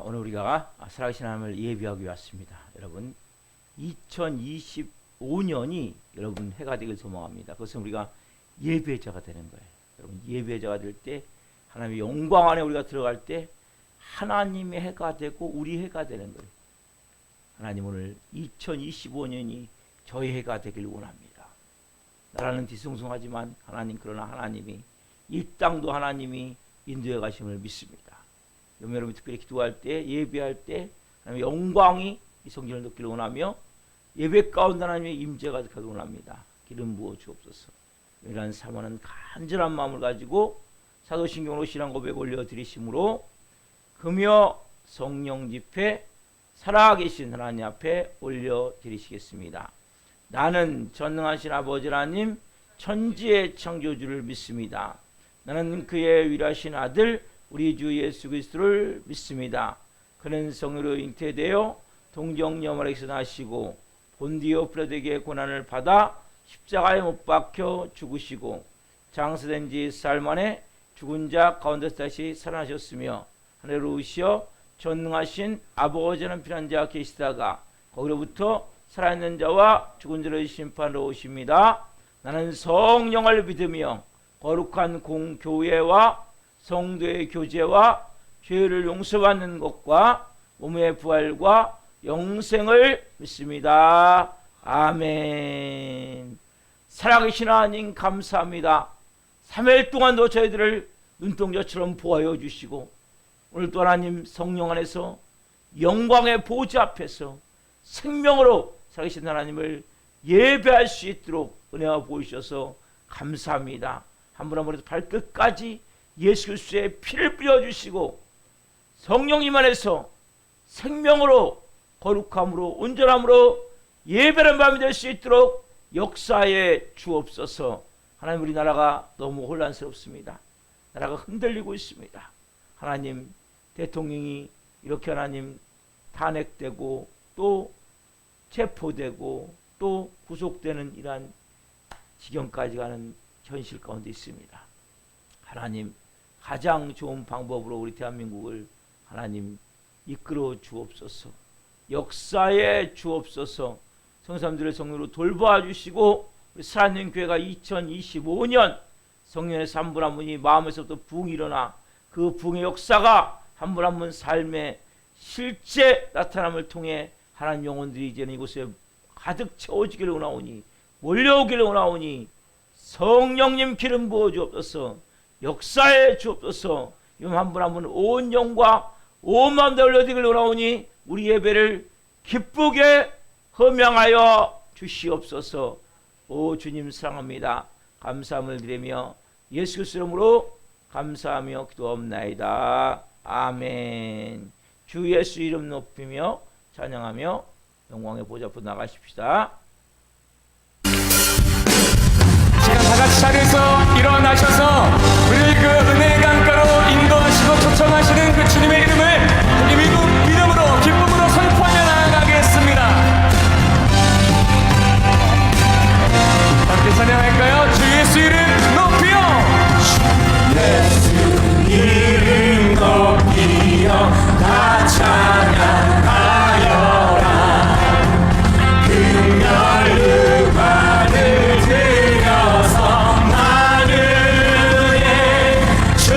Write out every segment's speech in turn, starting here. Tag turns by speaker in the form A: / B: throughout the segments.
A: 오늘 우리가 살아계신 하나님을 예배하기 왔습니다. 여러분, 2025년이 여러분 해가 되길 소망합니다. 그것은 우리가 예배자가 되는 거예요. 여러분, 예배자가 될 때 하나님의 영광 안에 우리가 들어갈 때 하나님의 해가 되고 우리 해가 되는 거예요. 하나님, 오늘 2025년이 저희 해가 되길 원합니다. 나라는 뒤숭숭하지만 하나님, 그러나 하나님이 이 땅도 하나님이 인도해 가심을 믿습니다. 여러분, 특별히 기도할 때, 예배할 때 하나님의 영광이 이 성전을 듣기를 원하며 예배 가운데 하나님의 임재가 가득하길 원합니다. 기름 부어 주옵소서. 이러한 사모하는 간절한 마음을 가지고 사도신경으로 신앙 고백 올려드리심으로 금요 성령 집회 살아계신 하나님 앞에 올려드리시겠습니다. 나는 전능하신 아버지 하나님 천지의 창조주를 믿습니다. 나는 그의 위대하신 아들 우리 주 예수 그리스도를 믿습니다. 그는 성령으로 잉태되어 동정녀마리에서 나시고 본디오 필라도에게 고난을 받아 십자가에 못 박혀 죽으시고 장사된 지 사흘 만에 죽은 자 가운데서 다시 살아나셨으며 하늘로 오시어 전능하신 아버지는 필요한 자가 계시다가 거기로부터 살아있는 자와 죽은 자를 심판하러 오십니다. 나는 성령을 믿으며 거룩한 공교회와 성도의 교제와 죄를 용서받는 것과 몸의 부활과 영생을 믿습니다. 아멘. 살아계신 하나님 감사합니다. 3일 동안도 저희들을 눈동자처럼 보호하여 주시고 오늘 또 하나님 성령 안에서 영광의 보좌 앞에서 생명으로 살아계신 하나님을 예배할 수 있도록 은혜와 보이셔서 감사합니다. 한 분 한 분에서 발끝까지 예수 그리스도의 피를 뿌려주시고 성령님 안에서 생명으로 거룩함으로 온전함으로 예배하는 밤이 될 수 있도록 역사에 주옵소서. 하나님, 우리나라가 너무 혼란스럽습니다. 나라가 흔들리고 있습니다. 하나님, 대통령이 이렇게 하나님 탄핵되고 또 체포되고 또 구속되는 이러한 지경까지 가는 현실 가운데 있습니다. 하나님, 가장 좋은 방법으로 우리 대한민국을 하나님 이끌어 주옵소서. 역사에 주옵소서. 성삼들의 성령으로 돌봐 주시고 우리 살아있는 교회가 2025년 성령에서 한 분 한 분이 마음에서부터 부흥이 일어나 그 부흥의 역사가 한 분 한 분 삶에 실제 나타남을 통해 하나님 영혼들이 이제는 이곳에 가득 채워지기를 원하오니 몰려오기를 원하오니 성령님 기름 부어 주옵소서. 역사에 주옵소서. 한 분 한 분 온 영과 온 마음 다 올려드리길 원하오니 우리 예배를 기쁘게 헌명하여 주시옵소서. 오 주님 사랑합니다. 감사함을 드리며 예수 그리스도 이름으로 감사하며 기도하옵나이다. 아멘. 주 예수 이름 높이며 찬양하며 영광의 보좌 앞으로 나가십시다.
B: 시간 다같이 자리에서 일어나셔서 우리를 그 은혜의 강가로 인도하시고 초청하시는 그 주님의 이름을 우리 미국 믿음으로 기쁨으로 선포하며 나아가겠습니다. 함께 찬양할까요? 주 예수 이름 높이요.
C: 예수 이름 높이요 다 찬양하여라. 금열 음악을 들여서 하늘에 주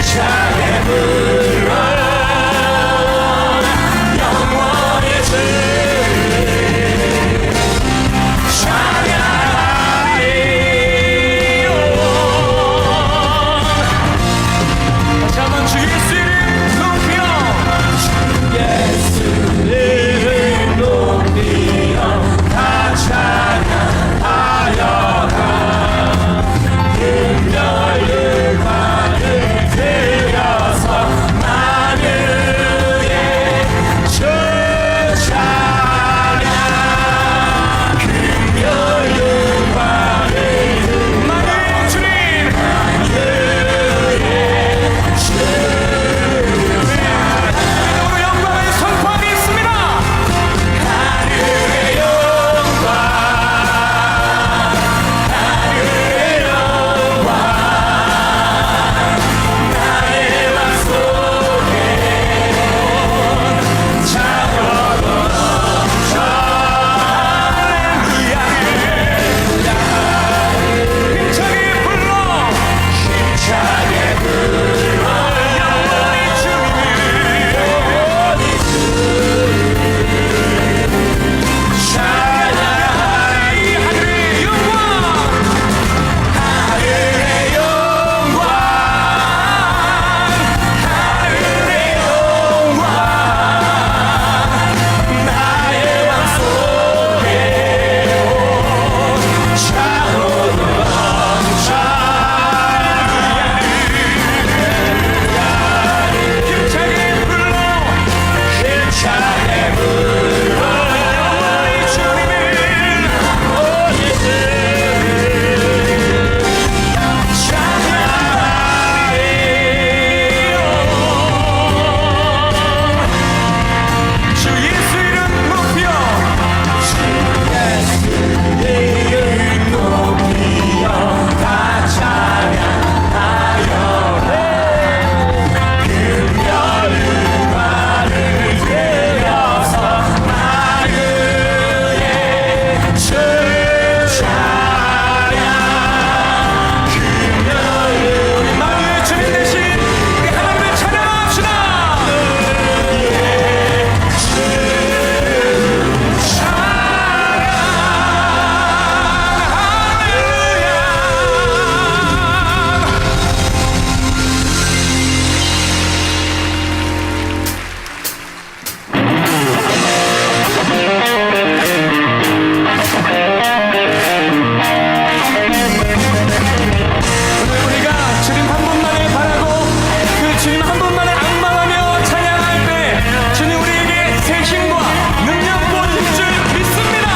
C: 힘차게 불러 영원히 주를 찬양하리요.
B: 다시 한번 주 예수 이름 높이요.
C: 예수 이름 높이여 다 찬양하여라. 금별을만을 들여서 만유의 주 찬양. 금별을만을
B: 만유의 주님 이름으로 영광을 선포하겠습니다.
C: 하늘의 영광 하늘의 영광 나의 맘 속에 차고도 넘쳐
B: 힘차게 불러
C: 힘차게 불러
B: 영원히 주님을
C: 찬양하리.
B: 하늘의 영광
C: 하늘의 영광 하늘의 영광 나의 맘 속에 차고도 넘쳐
B: 힘차게 불러
C: 힘차게 불러
B: 영원히 주님을 주 예수 이름 높여
C: 이름 높이여 다 찬양하여라. 금별을만을 들여서 만유의 주 찬양.
B: 만유의 주님 대신 우리 하나님을 찬양합시다. 오늘 우리가 주님 한 분만을 바라고 그 주님 한 분만을 악망하며 찬양할 때 주님 우리에게 새 힘과 능력 부어주실 줄 믿습니다.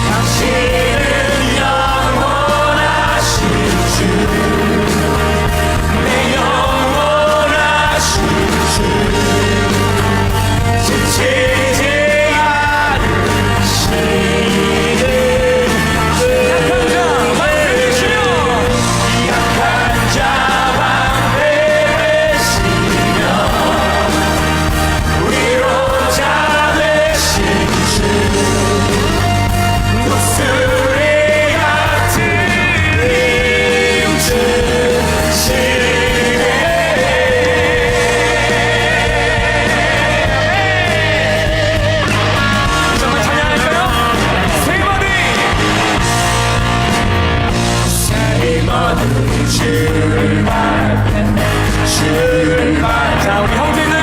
C: 당신은 영원하신 내 영원하신 지치지 않으시는
B: 약한 자 만드시며
C: 약한 자 방패되시며 위로자 되신 주 목소리 같은 힘 주시네.
B: 정말 찬양할까요? 세 마디
C: 세이머는 출발
B: 자 우리 형제들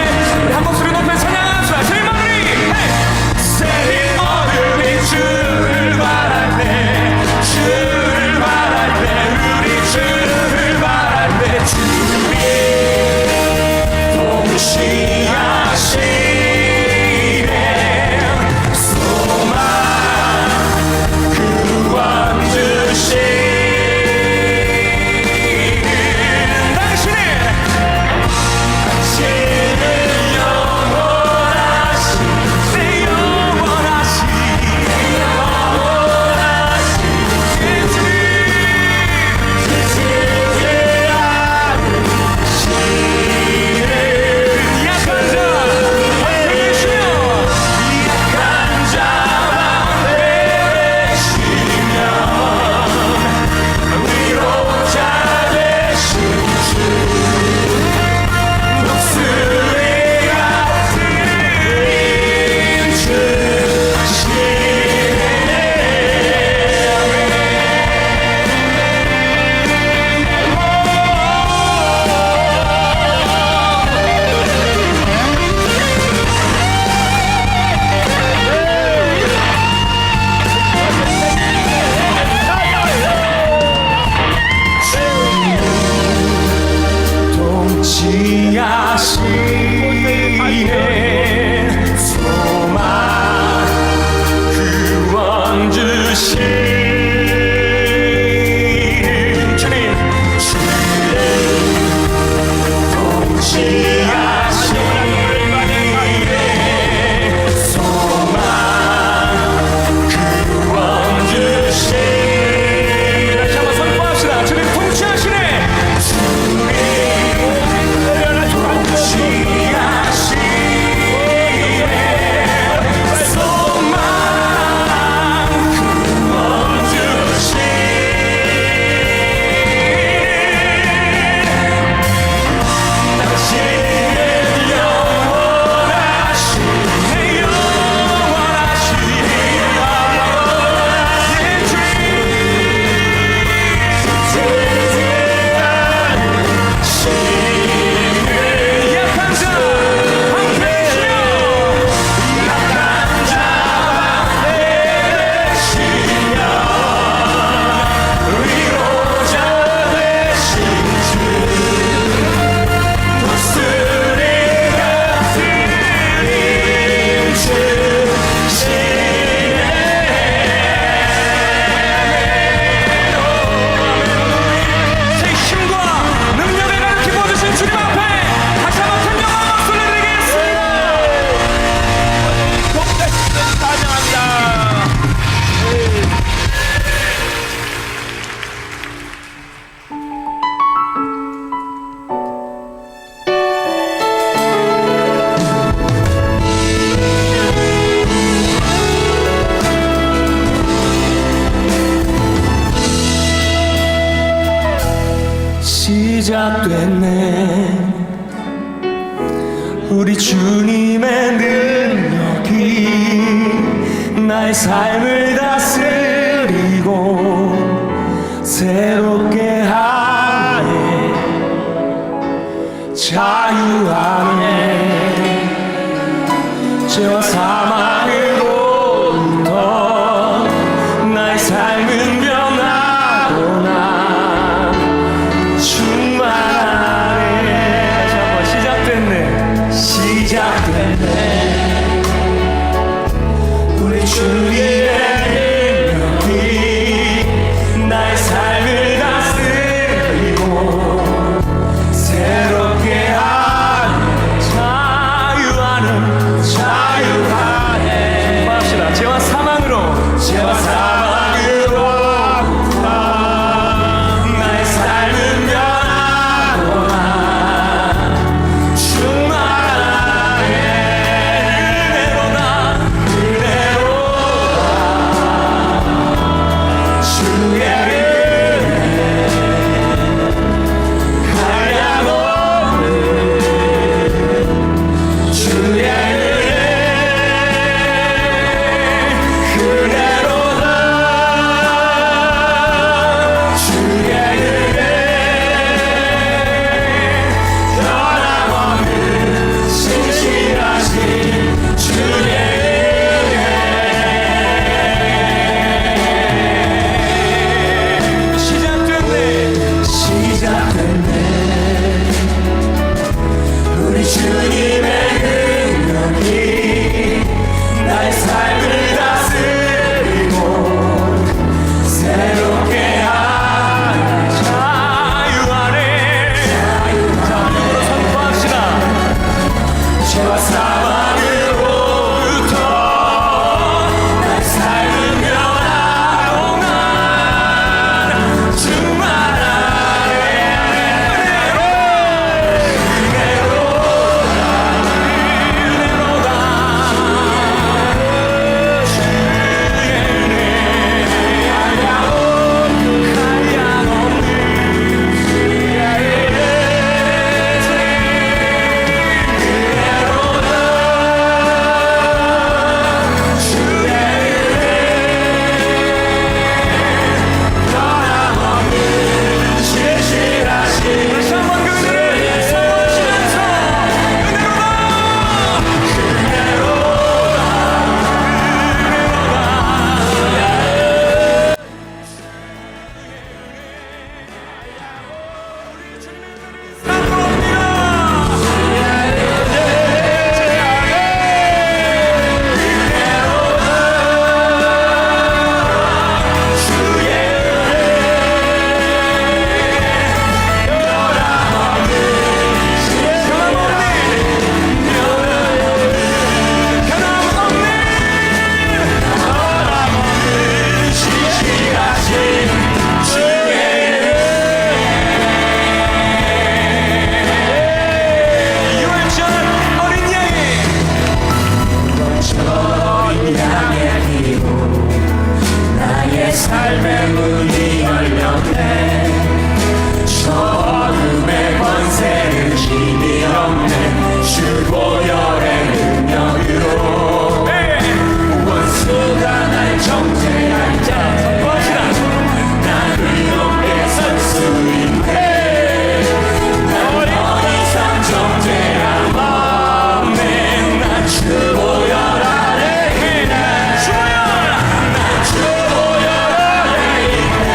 B: 우리 한 목소리 높여 찬양합시다. 세 마디
C: 세이머는 출발할 때 우리 출발할 때 주님 동시하시네. 소망 그
B: 시작됐네. 우리 주님의 능력이 나의 삶을 다스리고 새롭게 하네. 자유하네. 죄와 사망으로부터 나의 삶은 변하구나. 충만하네. 다시 한번 시작됐네. 우리 주님의 능력이 나의 삶을 다스리고 새롭게 하네. 자유하네. 합시다. 죄와 사망으로부터 나의 삶은 변하구나. 충만하네. 은혜로다 주의 한량없는 주의 그대로다. 주의 변함없는 신실하신 주의 시작됐네. 우리 주님의 능력이 나의 삶을 다스리고 새롭게 하네. 자유하네. 자유로 선포합시다. 죄와 사망으로부터 나의 삶은 변하구나. 충만하네. 은혜로다. 삶의 문이 열렸네. 저 어둠의 권세는 힘이 없네. 주 보혈의 능력으로 원수가 날 정죄할 때 난 의롭게 설 수 있네. 난 더 이상 정죄함 없네. 난 주 보혈 아래 있네. 난 주 보혈 아래 있네.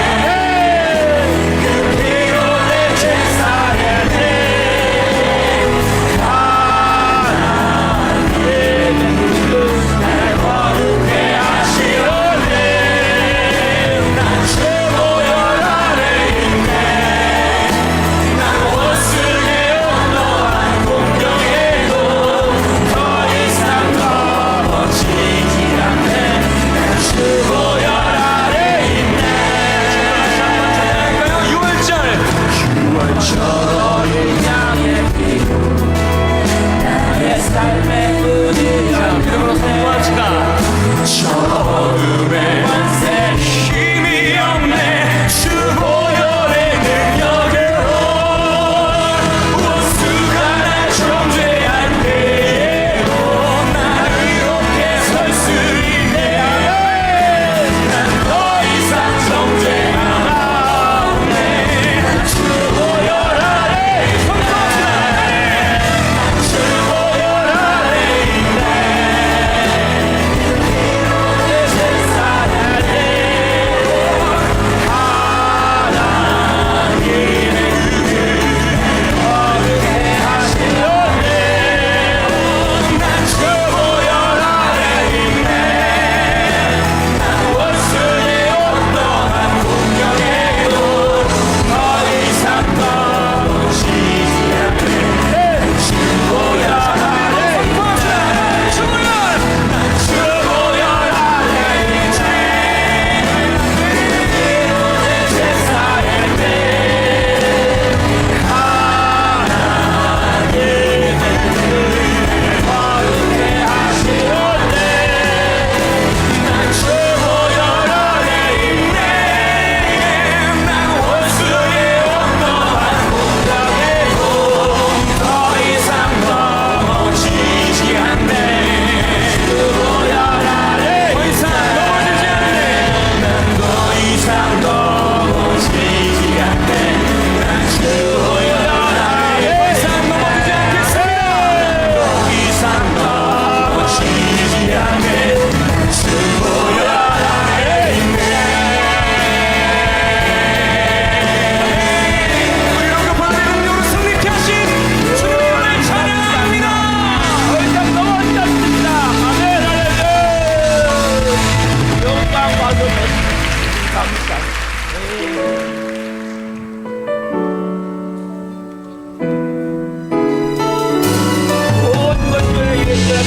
A: 모든 것들을 예수의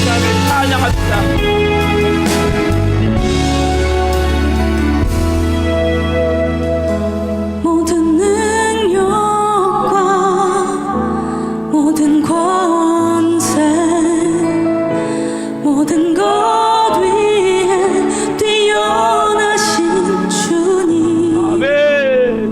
A: 찬양합니다.
D: 모든 능력과 모든 권세 모든 것 위에 뛰어나신 주님
A: 아멘.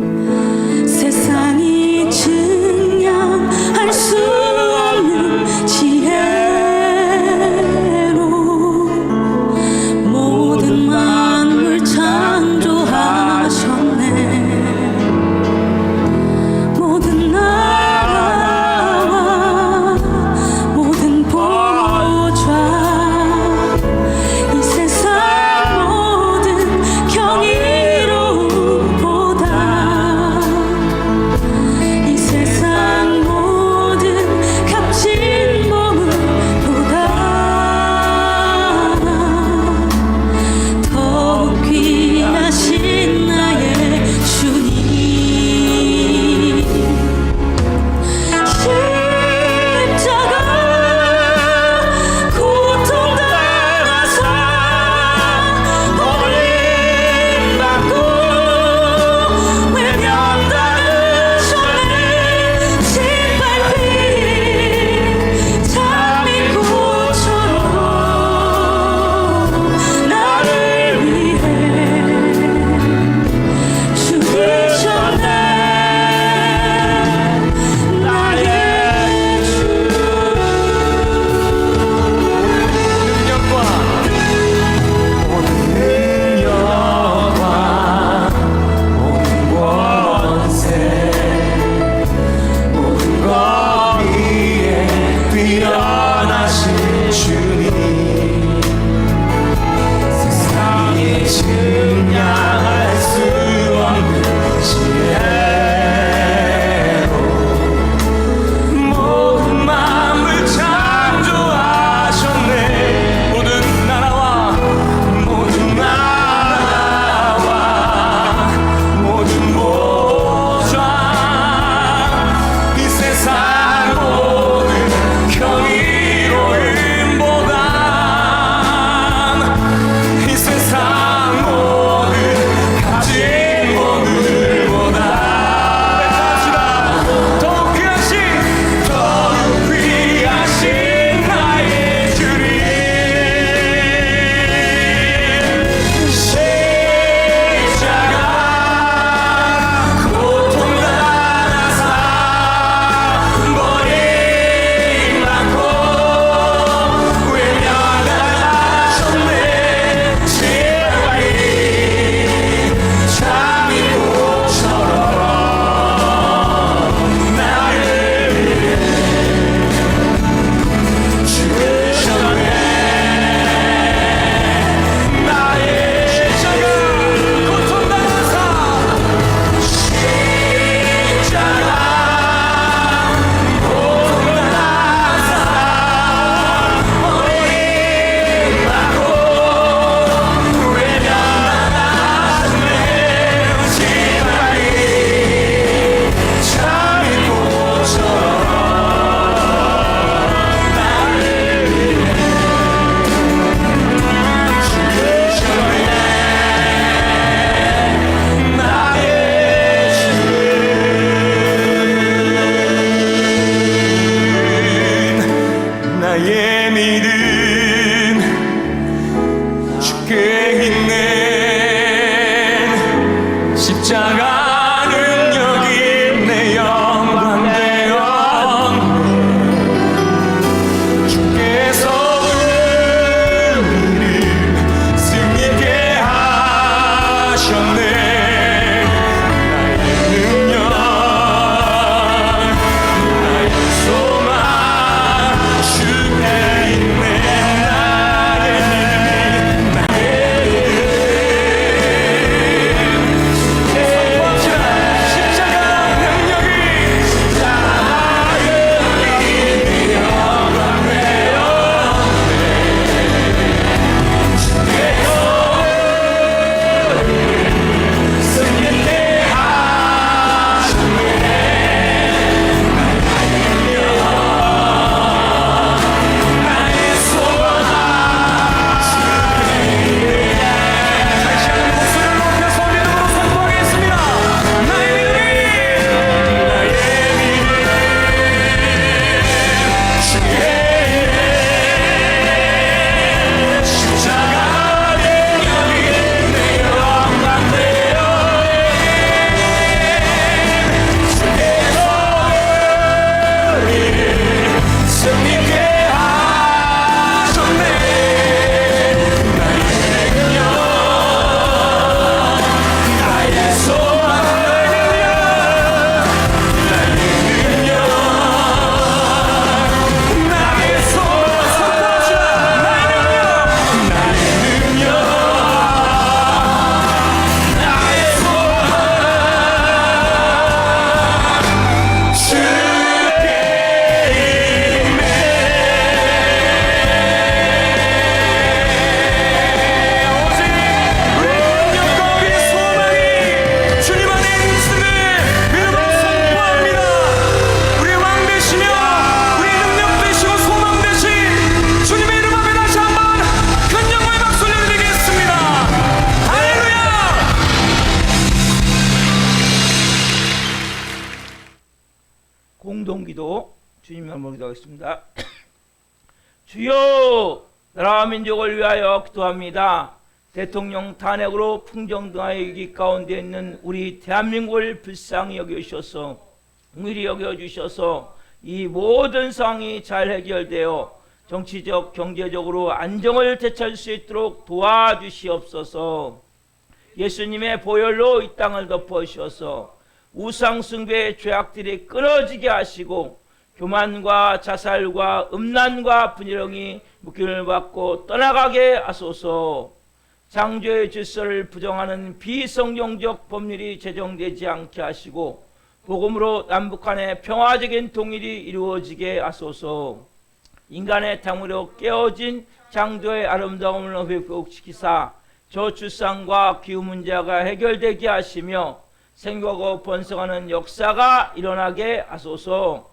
A: 공동기도 주님 이름으로 기도하겠습니다. 주여, 나라 민족을 위하여 기도합니다. 대통령 탄핵으로 풍정등화의 위기 가운데 있는 우리 대한민국을 불쌍히 여겨주셔서 긍휼히 여겨주셔서 이 모든 상황이 잘 해결되어 정치적 경제적으로 안정을 되찾을 수 있도록 도와주시옵소서. 예수님의 보혈로 이 땅을 덮어주셔서 우상숭배의 죄악들이 끊어지게 하시고 교만과 자살과 음란과 분열이 묶임을 받고 떠나가게 하소서. 창조의 질서를 부정하는 비성경적 법률이 제정되지 않게 하시고 복음으로 남북한의 평화적인 통일이 이루어지게 하소서. 인간의 탐으로 깨어진 창조의 아름다움을 회복시키사 저출산과 기후 문제가 해결되게 하시며 생각하고 번성하는 역사가 일어나게 하소서.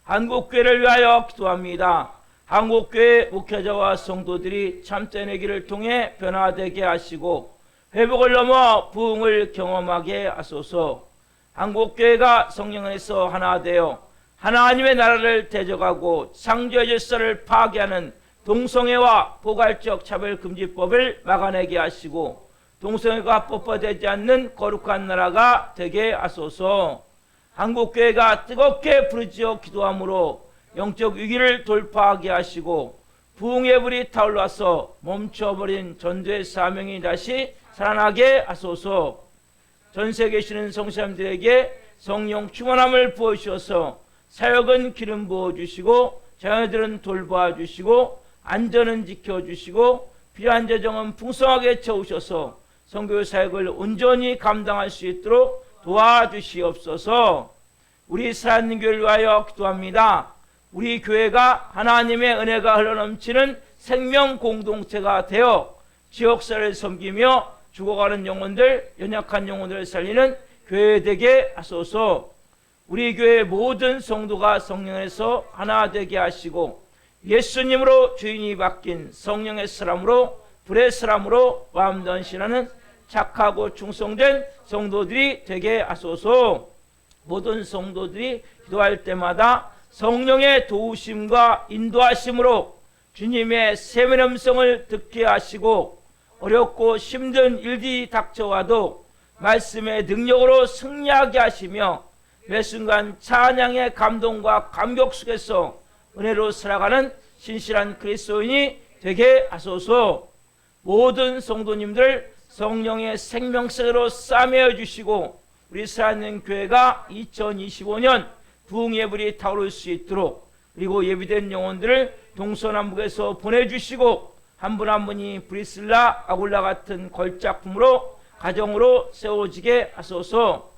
A: 한국교회를 위하여 기도합니다. 한국교회 목회자와 성도들이 참된 회개를 통해 변화되게 하시고 회복을 넘어 부흥을 경험하게 하소서. 한국교회가 성령 안에서 하나 되어 하나님의 나라를 대적하고 창조의 질서를 파괴하는 동성애와 포괄적 차별금지법을 막아내게 하시고 동성애가 법화되지 않는 거룩한 나라가 되게 하소서. 한국교회가 뜨겁게 부르짖어 기도함으로 영적 위기를 돌파하게 하시고 부흥의 불이 타올라서 멈춰버린 전도의 사명이 다시 살아나게 하소서. 전세에 계시는 성도님들에게 성령 충만함을 부어주셔서 사역은 기름 부어주시고 자녀들은 돌봐주시고 안전은 지켜주시고 필요한 재정은 풍성하게 채우셔서 선교 사역을 온전히 감당할 수 있도록 도와주시옵소서. 우리 살아있는 교회를 위하여 기도합니다. 우리 교회가 하나님의 은혜가 흘러넘치는 생명 공동체가 되어 지역사를 섬기며 죽어가는 영혼들, 연약한 영혼들을 살리는 교회 되게 하소서. 우리 교회 모든 성도가 성령에서 하나 되게 하시고 예수님으로 주인이 바뀐 성령의 사람으로 불의 사람으로 완전신하는 착하고 충성된 성도들이 되게 하소서. 모든 성도들이 기도할 때마다 성령의 도우심과 인도하심으로 주님의 세밀 음성을 듣게 하시고 어렵고 힘든 일들이 닥쳐와도 말씀의 능력으로 승리하게 하시며 매 순간 찬양의 감동과 감격 속에서 은혜로 살아가는 신실한 그리스도인이 되게 하소서. 모든 성도님들 성령의 생명세로 싸매어 주시고 우리 살아있는 교회가 2025년 부흥의 불이 타오를 수 있도록 그리고 예비된 영혼들을 동서남북에서 보내주시고 한 분 한 분이 브리슬라 아굴라 같은 걸작품으로 가정으로 세워지게 하소서.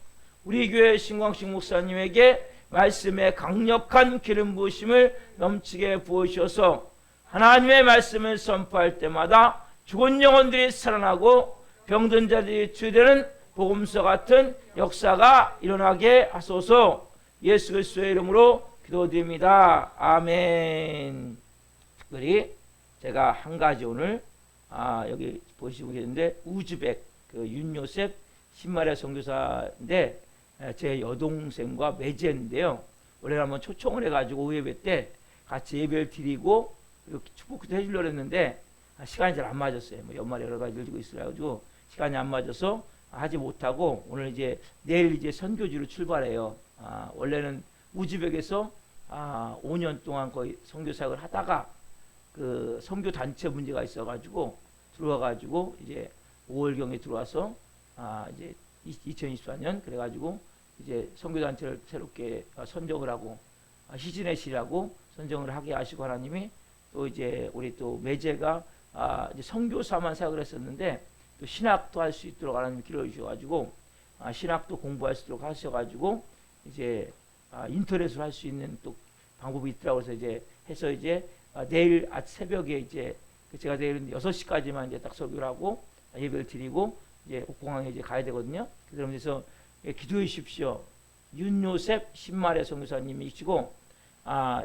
A: 우리 교회 신광식 목사님에게 말씀의 강력한 기름 부으심을 넘치게 부으셔서 하나님의 말씀을 선포할 때마다 죽은 영혼들이 살아나고 병든 자들이 치유되는 복음서 같은 역사가 일어나게 하소서. 예수 그리스도의 이름으로 기도드립니다. 아멘. 특별히 제가 한 가지 오늘 여기 보시고 계신데 우즈벡 그 윤요셉 신마리아 선교사인데 제 여동생과 매제인데요. 원래 한번 초청을 해가지고 예배 때 같이 예배를 드리고 이렇게 축복도 해주려고 했는데 시간이 잘 안 맞았어요. 뭐 연말에 여러 가지 일도 있어가지고 시간이 안 맞아서 하지 못하고 오늘 이제 내일 이제 선교지로 출발해요. 원래는 우즈벡에서 5년 동안 거의 선교 사역을 하다가 그 선교 단체 문제가 있어가지고 들어와가지고 이제 5월경에 들어와서 이제 2024년 그래가지고 이제 선교 단체를 새롭게 선정을 하고 시즈넷이라고 선정을 하게 하시고 하나님이 또 이제 우리 또 매제가 이제 선교사만 사역을 했었는데 또 신학도 할 수 있도록 하나님 기도해 주셔가지고 신학도 공부할 수 있도록 하셔가지고 이제 인터넷으로 할 수 있는 또 방법이 있더라고. 그래서 이제 해서 이제 내일 새벽에 이제 제가 내일 6시까지만 이제 딱 설교를 하고 예배를 드리고 이제 공항에 이제 가야 되거든요. 그러면서 기도해 주십시오. 윤요셉 신마리아 선교사님이시고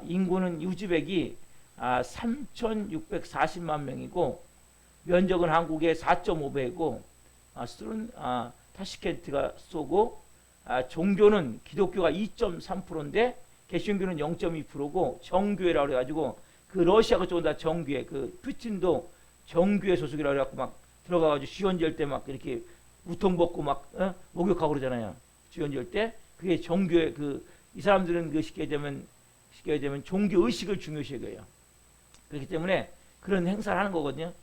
A: 인구는 우즈벡이 3,640만 명이고 면적은 한국의 4.5배이고 술은 타시켄트가 쏘고 종교는 기독교가 2.3%인데 개신교는 0.2%고 정교회라고 그래가지고 그 러시아 그쪽은 다 정교회, 그 푸틴도 정교회 소속이라고 그래갖고 막 들어가가지고 시원절 때 막 이렇게 우통 벗고 막 목욕하고 그러잖아요. 시원절 때 그게 정교회 이 사람들은 그 쉽게 되면 종교 의식을 중요시 여겨요. 그렇기 때문에 그런 행사를 하는 거거든요.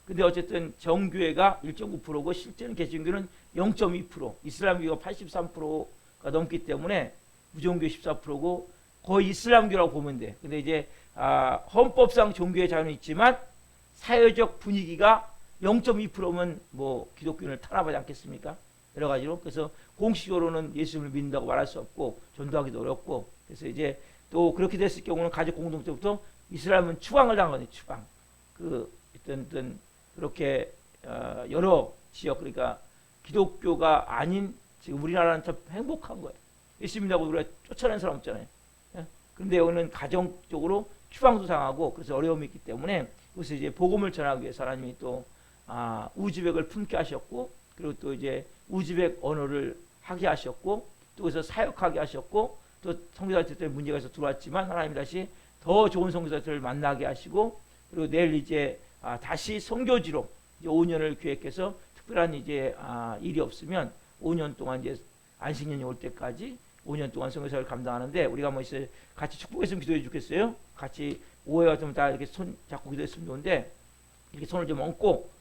A: 근데 어쨌든 정교회가 1.9%고 실제는 개신교는 0.2%, 이슬람교가 83%가 넘기 때문에 무종교 14%고 거의 이슬람교라고 보면 돼. 근데 이제 헌법상 종교의 자유는 있지만 사회적 분위기가 0.2%면 뭐 기독교를 탄압하지 않겠습니까? 여러 가지로. 그래서 공식적으로는 예수님을 믿는다고 말할 수 없고 전도하기도 어렵고. 그래서 이제 또 그렇게 됐을 경우는 가족 공동체부터 이슬람은 추방을 당하거든요. 추방. 어떤 그렇게 여러 지역, 그러니까 기독교가 아닌 지금 우리나라는 참 행복한 거예요. 예수님이라고 우리가 쫓아내는 사람 없잖아요. 그런데 여기는 가정적으로 추방도 당하고 그래서 어려움이 있기 때문에 그래서 이제 복음을 전하기 위해서 하나님이 또 우즈벡을 품게 하셨고, 그리고 또 이제 우즈벡 언어를 하게 하셨고, 또 그래서 사역하게 하셨고, 또 선교사들 때문에 문제가 있어서 들어왔지만 하나님이 다시 더 좋은 선교사들을 만나게 하시고, 그리고 내일 이제 다시 선교지로 이제 5년을 계획해서 특별한 이제 일이 없으면 5년 동안 이제 안식년이 올 때까지 5년 동안 선교사를 감당하는데, 우리가 뭐 이제 같이 축복했으면 기도해 주겠어요? 같이 오해 같으면 다 이렇게 손 잡고 기도했으면 좋은데, 이렇게 손을 좀 얹고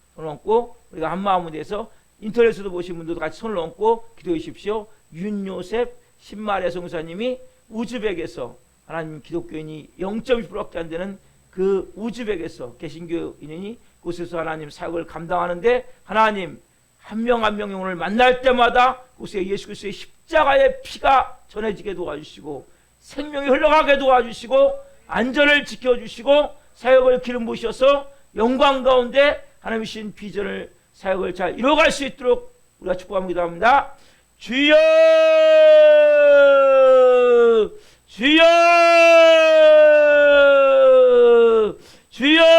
A: 우리가 한 마음으로 돼서 인터넷에도 보신 분들도 같이 손을 얹고 기도해 주십시오. 윤요셉 신마리아 선교사님이 우즈벡에서, 하나님 기독교인이 0.1%밖에 안 되는 그 우즈벡에서 개신교인이 그곳에서 하나님 사역을 감당하는데, 하나님 한 명 한 명 영혼을 만날 때마다 그곳에 예수 그리스도의 십자가의 피가 전해지게 도와주시고, 생명이 흘러가게 도와주시고, 안전을 지켜주시고, 사역을 기름 부으셔서 영광 가운데 하나님이 주신 비전을, 사역을 잘 이뤄갈 수 있도록 우리가 축복합니다. 합니다. 주여, 주여, 주여.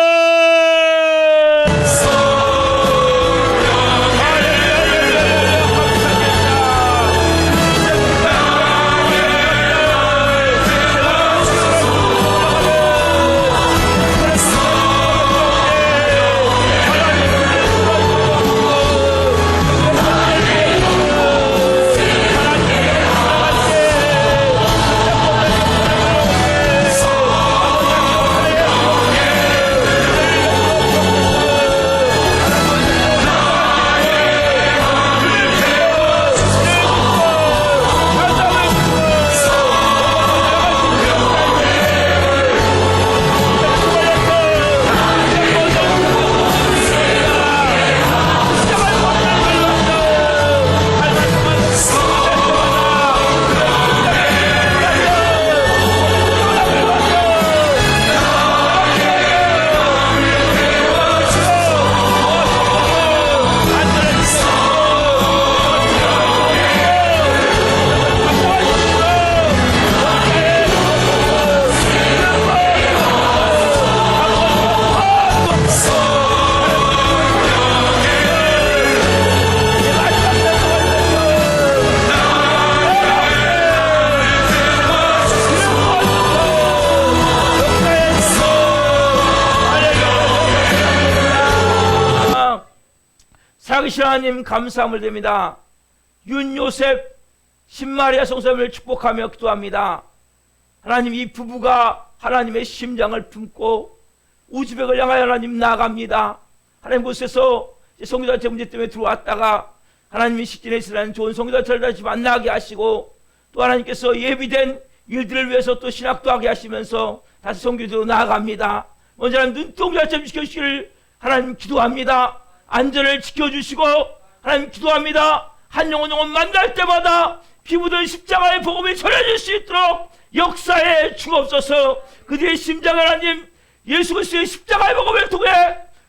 A: 살아계신 하나님 감사함을 드립니다. 윤요셉 신마리아 성사님을 축복하며 기도합니다. 하나님, 이 부부가 하나님의 심장을 품고 우즈벡을 향하여 하나님 나아갑니다. 하나님, 곳에서 선교단체 문제 때문에 들어왔다가 하나님이 식진에 있으라는 좋은 선교단체를 다시 만나게 하시고, 또 하나님께서 예비된 일들을 위해서 또 신학도 하게 하시면서 다시 선교지로 나아갑니다. 먼저 하나님 눈동자 좀 지켜주시기를 하나님 기도합니다. 안전을 지켜주시고 하나님 기도합니다. 한 영혼 만날 때마다 피부들 십자가의 복음이 전해질 수 있도록 역사에 주옵소서. 그들의 심장에 하나님 예수 그리스도의 십자가의 복음을 통해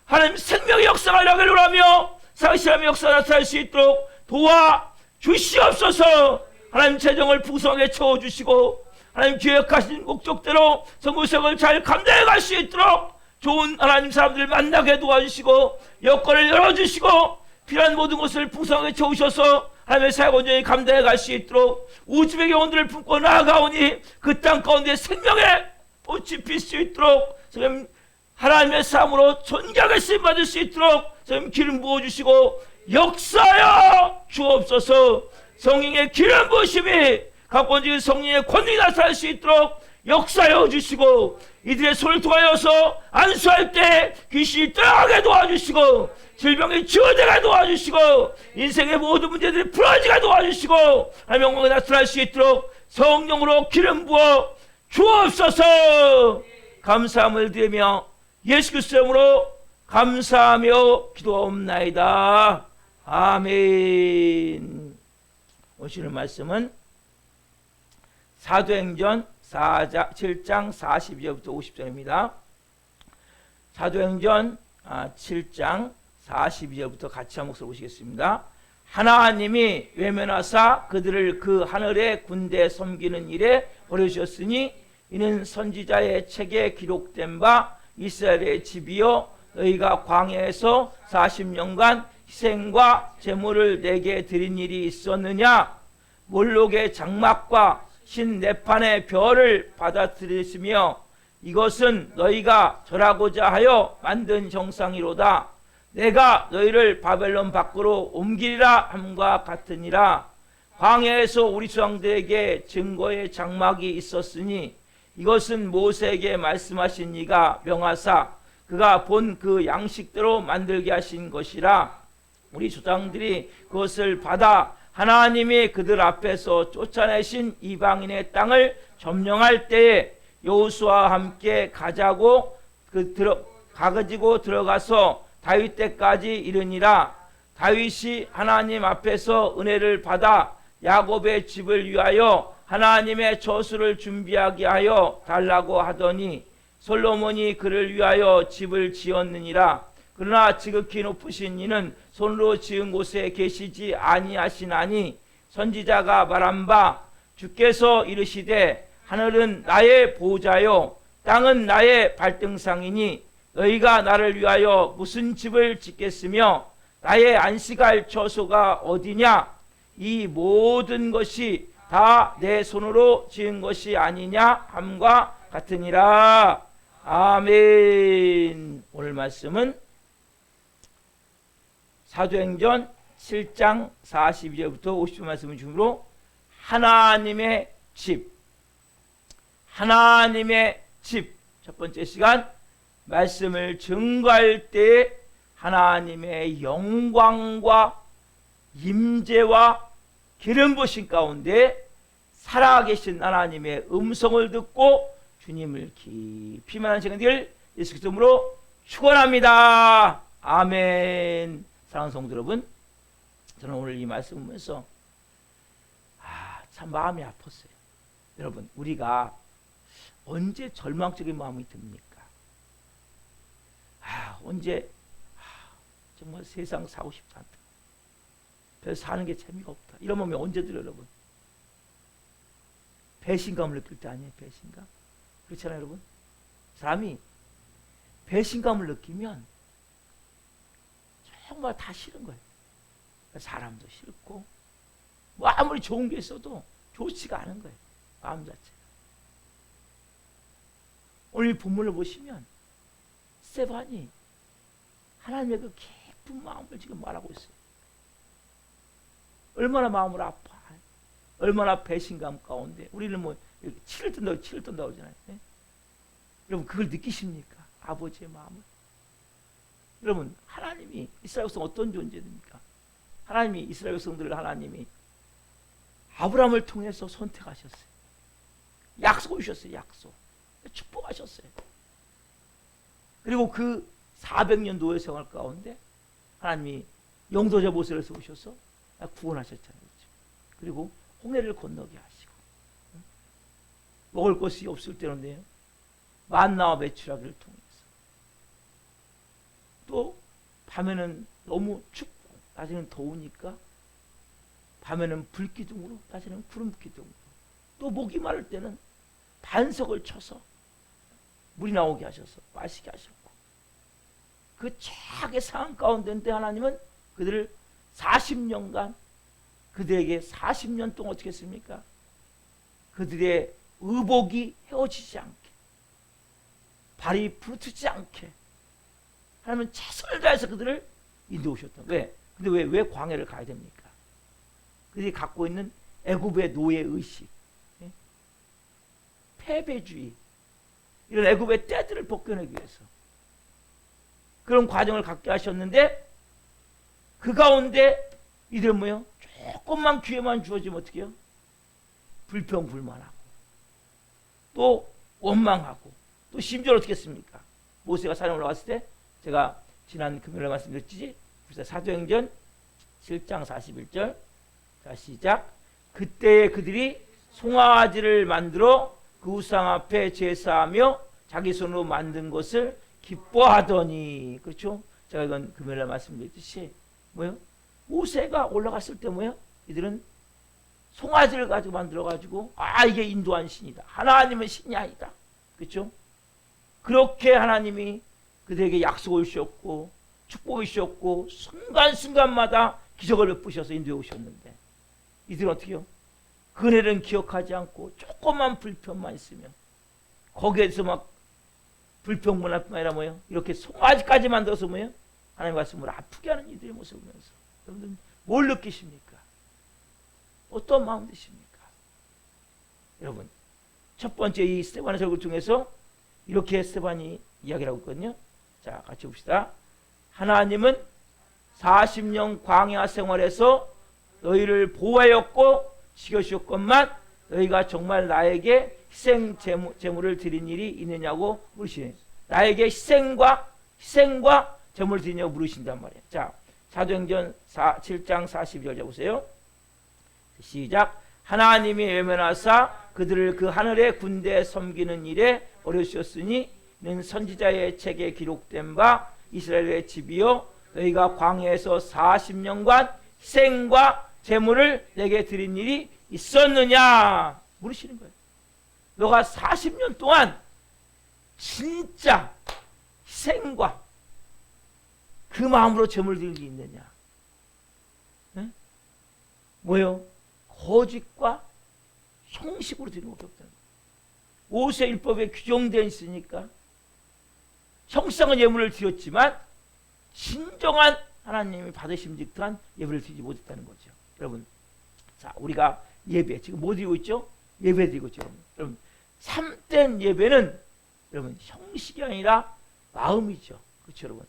A: 하나님 생명의 역사가 일어나기를 하며 살아계신 역사가 나타날 수 있도록 도와주시옵소서. 하나님 재정을 풍성하게 채워주시고 하나님 계획하신 목적대로 선교사역을 잘 감당해 갈 수 있도록 좋은 하나님 사람들을 만나게 도와주시고 여건을 열어주시고 필요한 모든 것을 풍성하게 채우셔서 하나님의 사역 온전히 감당해 갈 수 있도록 우주의 영혼들을 품고 나아가오니 그 땅 가운데 생명의 꽃이 필 수 있도록 선생님 하나님의 삶으로 존귀하게 쓰임받을 수 있도록 선생님 기름 부어주시고 역사하여 주옵소서. 성령의 기름 부으심이 갖고 온 성령의 권능이 나타날 수 있도록 역사하여 주시고 이들의 손을 통하여서 안수할 때 귀신이 떠나게 도와주시고 질병이 치유되게 도와주시고 인생의 모든 문제들이 풀어지게 도와주시고 하나님의 영광이 나타날 수 있도록 성령으로 기름 부어 주옵소서. 감사함을 드리며 예수 그리스도의 이름으로 감사하며 기도하옵나이다. 아멘. 오시는 말씀은 사도행전 7장 42절부터 50절입니다. 사도행전 7장 42절부터 같이 한 목소리 보시겠습니다. 하나님이 외면하사 그들을 그 하늘의 군대 섬기는 일에 버려주셨으니 이는 선지자의 책에 기록된 바 이스라엘의 집이여 너희가 광야에서 40년간 희생과 제물을 내게 드린 일이 있었느냐. 몰록의 장막과 신네판의 별을 받아들였으며 이것은 너희가 절하고자 하여 만든 정상이로다. 내가 너희를 바벨론 밖으로 옮기리라 함과 같으니라. 광야에서 우리 조상들에게 증거의 장막이 있었으니 이것은 모세에게 말씀하신 이가 명하사 그가 본 그 양식대로 만들게 하신 것이라. 우리 조상들이 그것을 받아 하나님이 그들 앞에서 쫓아내신 이방인의 땅을 점령할 때에 여호수아와 함께 가지고 들어가서 다윗 때까지 이르니라. 다윗이 하나님 앞에서 은혜를 받아 야곱의 집을 위하여 하나님의 저수를 준비하게 하여 달라고 하더니 솔로몬이 그를 위하여 집을 지었느니라. 그러나 지극히 높으신 이는 손으로 지은 곳에 계시지 아니하시나니 선지자가 말한 바 주께서 이르시되 하늘은 나의 보호자요 땅은 나의 발등상이니 너희가 나를 위하여 무슨 집을 짓겠으며 나의 안식할 처소가 어디냐. 이 모든 것이 다 내 손으로 지은 것이 아니냐 함과 같으니라. 아멘. 오늘 말씀은 사도행전 7장 42절부터 50절 말씀을 중으로 하나님의 집, 하나님의 집. 첫 번째 시간 말씀을 증거할 때 하나님의 영광과 임재와 기름 부으신 가운데 살아계신 하나님의 음성을 듣고 주님을 깊이 만난 시간 되길 예수 그리스도 이름으로 축원합니다. 아멘. 사랑하는 성도 여러분, 저는 오늘 이 말씀을 보면서 참 마음이 아팠어요. 여러분, 우리가 언제 절망적인 마음이 듭니까? 언제 정말 세상 사고 싶지 않다. 그래서 사는 게 재미가 없다. 이런 마음이 언제 들어요, 여러분? 배신감을 느낄 때 아니에요, 배신감? 그렇잖아요, 여러분? 사람이 배신감을 느끼면 정말 다 싫은 거예요. 사람도 싫고 뭐 아무리 좋은 게 있어도 좋지가 않은 거예요, 마음 자체가. 오늘 이 본문을 보시면 스데반이 하나님의 그 깊은 마음을 지금 말하고 있어요. 얼마나 마음을 아파, 얼마나 배신감 가운데. 우리는 뭐 치를 뜬다고 그러잖아요. 네? 여러분, 그걸 느끼십니까? 아버지의 마음을. 여러분, 하나님이 이스라엘 백성 어떤 존재입니까? 하나님이 이스라엘 백성들을 하나님이 아브라함을 통해서 선택하셨어요. 약속을 주셨어요. 약속. 축복하셨어요. 그리고 그 400년 노예 생활 가운데 하나님이 영도자 모세를 세우셔서 구원하셨잖아요. 그렇죠? 그리고 홍해를 건너게 하시고, 먹을 것이 없을 때는데요, 만나와 메추라기를 통해서, 또 밤에는 너무 춥고 낮에는 더우니까 밤에는 불기둥으로 낮에는 구름기둥으로, 또 목이 마를 때는 반석을 쳐서 물이 나오게 하셔서 마시게 하셨고, 그 최악의 상황 가운데인데 하나님은 그들을 40년간 그들에게 40년 동안 어떻게 했습니까? 그들의 의복이 헤어지지 않게, 발이 부르트지 않게 하나님은 최선을 다해서 그들을 인도하셨던. 왜? 근데 왜 광야를 가야 됩니까? 그들이 갖고 있는 애굽의 노예 의식, 패배주의, 이런 애굽의 때들을 벗겨내기 위해서 그런 과정을 갖게 하셨는데, 그 가운데 이들은 뭐요? 조금만 기회만 주어지면 어떻게 해요? 불평불만하고 또 원망하고 또 심지어 어떻게 했습니까? 모세가 산에 올라갔을 때, 제가 지난 금요일에 말씀드렸지, 사도행전 7장 41절, 자 시작. 그때 그들이 송아지를 만들어 그 우상 앞에 제사하며 자기 손으로 만든 것을 기뻐하더니, 그렇죠? 제가 이건 금요일에 말씀드렸듯이 뭐요? 모세가 올라갔을 때 뭐요? 이들은 송아지를 가지고 만들어가지고, 이게 인도한 신이다, 하나님은 신이 아니다, 그렇죠? 그렇게 하나님이 그들에게 약속을 주셨고 축복을 주셨고 순간순간마다 기적을 베푸셔서 인도해 오셨는데, 이들은 어떻게 해요? 그 은혜는 기억하지 않고 조금만 불편만 있으면 거기에서 막 불평문할 뿐만 아니라 뭐예요? 이렇게 송아지까지 만들어서 뭐예요? 하나님 말씀을 아프게 하는 이들의 모습을 보면서 여러분들 뭘 느끼십니까? 어떤 마음 드십니까? 여러분, 첫 번째 이 스데반의 설교를 통해서 이렇게 스데반이 이야기를 하고 있거든요. 자, 같이 봅시다. 하나님은 40년 광야 생활에서 너희를 보호하였고 지켜주셨건만 너희가 정말 나에게 희생 제물을 드린 일이 있느냐고 물으시네. 나에게 희생과 제물을 드리냐고 물으신단 말이에요. 자, 사도행전 7장 42절 보세요. 시작. 하나님이 외면하사 그들을 그 하늘의 군대에 섬기는 일에 어려우셨으니 는 선지자의 책에 기록된 바 이스라엘의 집이여 너희가 광야에서 40년간 희생과 제물을 내게 드린 일이 있었느냐 물으시는 거예요. 너가 40년 동안 진짜 희생과 그 마음으로 제물 드릴 게 있느냐? 네? 뭐요? 거짓과 형식으로 드리는 것밖에 없다는 거예요. 모세 율법에 규정되어 있으니까 형상은 예물을 드렸지만 진정한 하나님이 받으심 듯한 예배를 드리지 못했다는 거죠. 여러분, 자, 우리가 예배 지금 뭐 드리고 있죠? 예배 드리고 있죠. 여러분, 참된 예배는 여러분 형식이 아니라 마음이죠. 그렇죠, 여러분?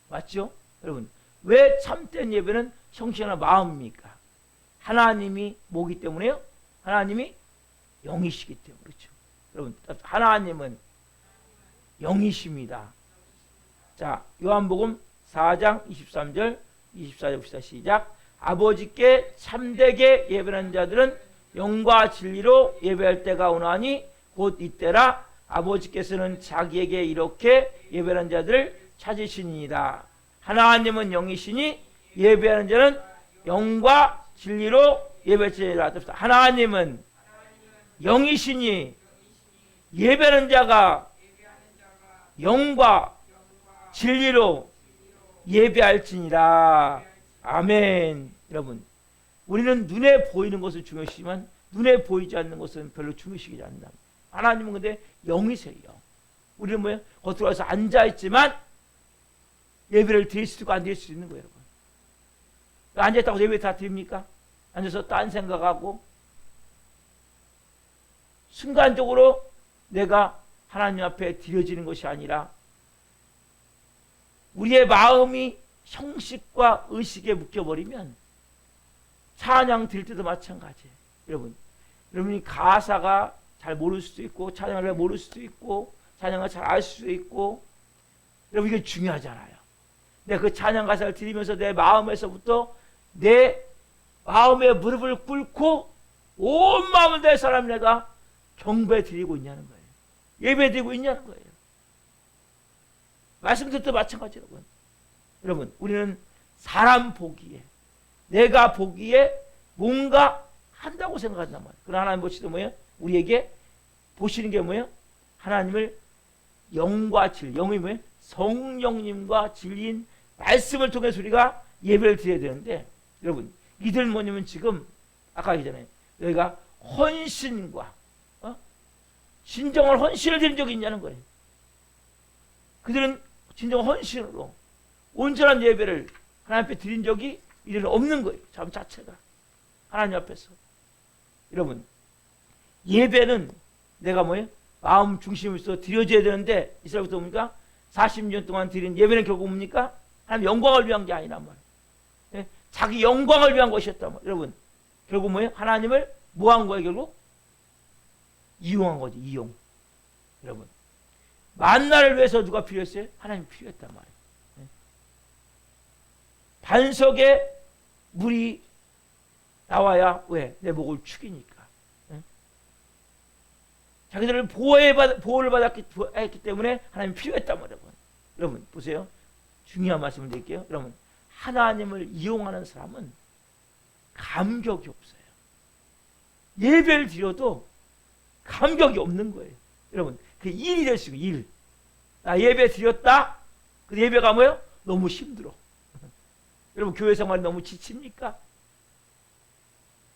A: 맞죠? 여러분, 왜 참된 예배는 형식이나 마음입니까? 하나님이 뭐기 때문에요? 하나님이 영이시기 때문에. 그렇죠. 여러분, 하나님은 영이십니다. 자, 요한복음 4장 23절 24절 봅시다. 시작. 아버지께 참되게 예배하는 자들은 영과 진리로 예배할 때가 오나니 곧 이때라. 아버지께서는 자기에게 이렇게 예배하는 자들을 찾으시니이다. 하나님은 영이시니 예배하는 자는 영과 진리로 예배할지니라. 하나님은 영이시니 예배하는 자가 영과 진리로 예배할지니라. 아멘. 여러분, 우리는 눈에 보이는 것을 중요시지만 눈에 보이지 않는 것은 별로 중요시하지 않는다. 하나님은 근데 영이세요. 우리는 뭐예요? 겉으로 와서 앉아있지만 예배를 드릴 수도 있고 안 드릴 수도 있는 거예요. 여러분, 앉아있다고 예배 다 드립니까? 앉아서 딴 생각하고 순간적으로 내가 하나님 앞에 드려지는 것이 아니라 우리의 마음이 형식과 의식에 묶여버리면 찬양 드릴 때도 마찬가지예요. 여러분이 가사가 잘 모를 수도 있고 찬양을 잘 모를 수도 있고 찬양을 잘 알 수도 있고, 여러분 이게 중요하잖아요. 내가 그 찬양 가사를 드리면서 내 마음에서부터 내 마음의 무릎을 꿇고 온 마음을 내 사람 내가 경배 드리고 있냐는 거예요. 예배 드리고 있냐는 거예요. 말씀드렸도 마찬가지로 여러분, 우리는 사람 보기에 내가 보기에 뭔가 한다고 생각한단 말이에요. 그러나 하나님 보시도 뭐예요? 우리에게 보시는 게 뭐예요? 하나님을 영과 진리, 영이 뭐예요? 성령님과 진리인 말씀을 통해서 우리가 예배를 드려야 되는데, 여러분 이들 뭐냐면 지금 아까 얘기잖아요. 여기가 헌신과 진정한 헌신을 드린 적이 있냐는 거예요. 그들은 진정 헌신으로 온전한 예배를 하나님 앞에 드린 적이 이들은 없는 거예요. 삶 자체가 하나님 앞에서. 여러분, 예배는 내가 뭐예요? 마음 중심으로서 드려져야 되는데 이스라엘부터 뭡니까? 40년 동안 드린 예배는 결국 뭡니까? 하나님 영광을 위한 게 아니란 말이에요. 예? 자기 영광을 위한 것이었단 말이에요. 여러분, 결국 뭐예요? 하나님을 뭐 한 거예요? 결국 이용한 거지. 이용. 여러분, 만나를 위해서 누가 필요했어요? 하나님이 필요했단 말이에요. 예? 반석에 물이 나와야 왜? 내 목을 축이니까. 예? 자기들을 보호를 받았기 때문에 하나님이 필요했단 말이에요. 여러분 보세요. 중요한 말씀을 드릴게요. 여러분, 하나님을 이용하는 사람은 감격이 없어요. 예배를 드려도 감격이 없는 거예요. 여러분, 그 일이 될 수 있고 일. 나 예배 드렸다. 그 예배가 뭐예요? 너무 힘들어. 여러분, 교회 생활이 너무 지칩니까?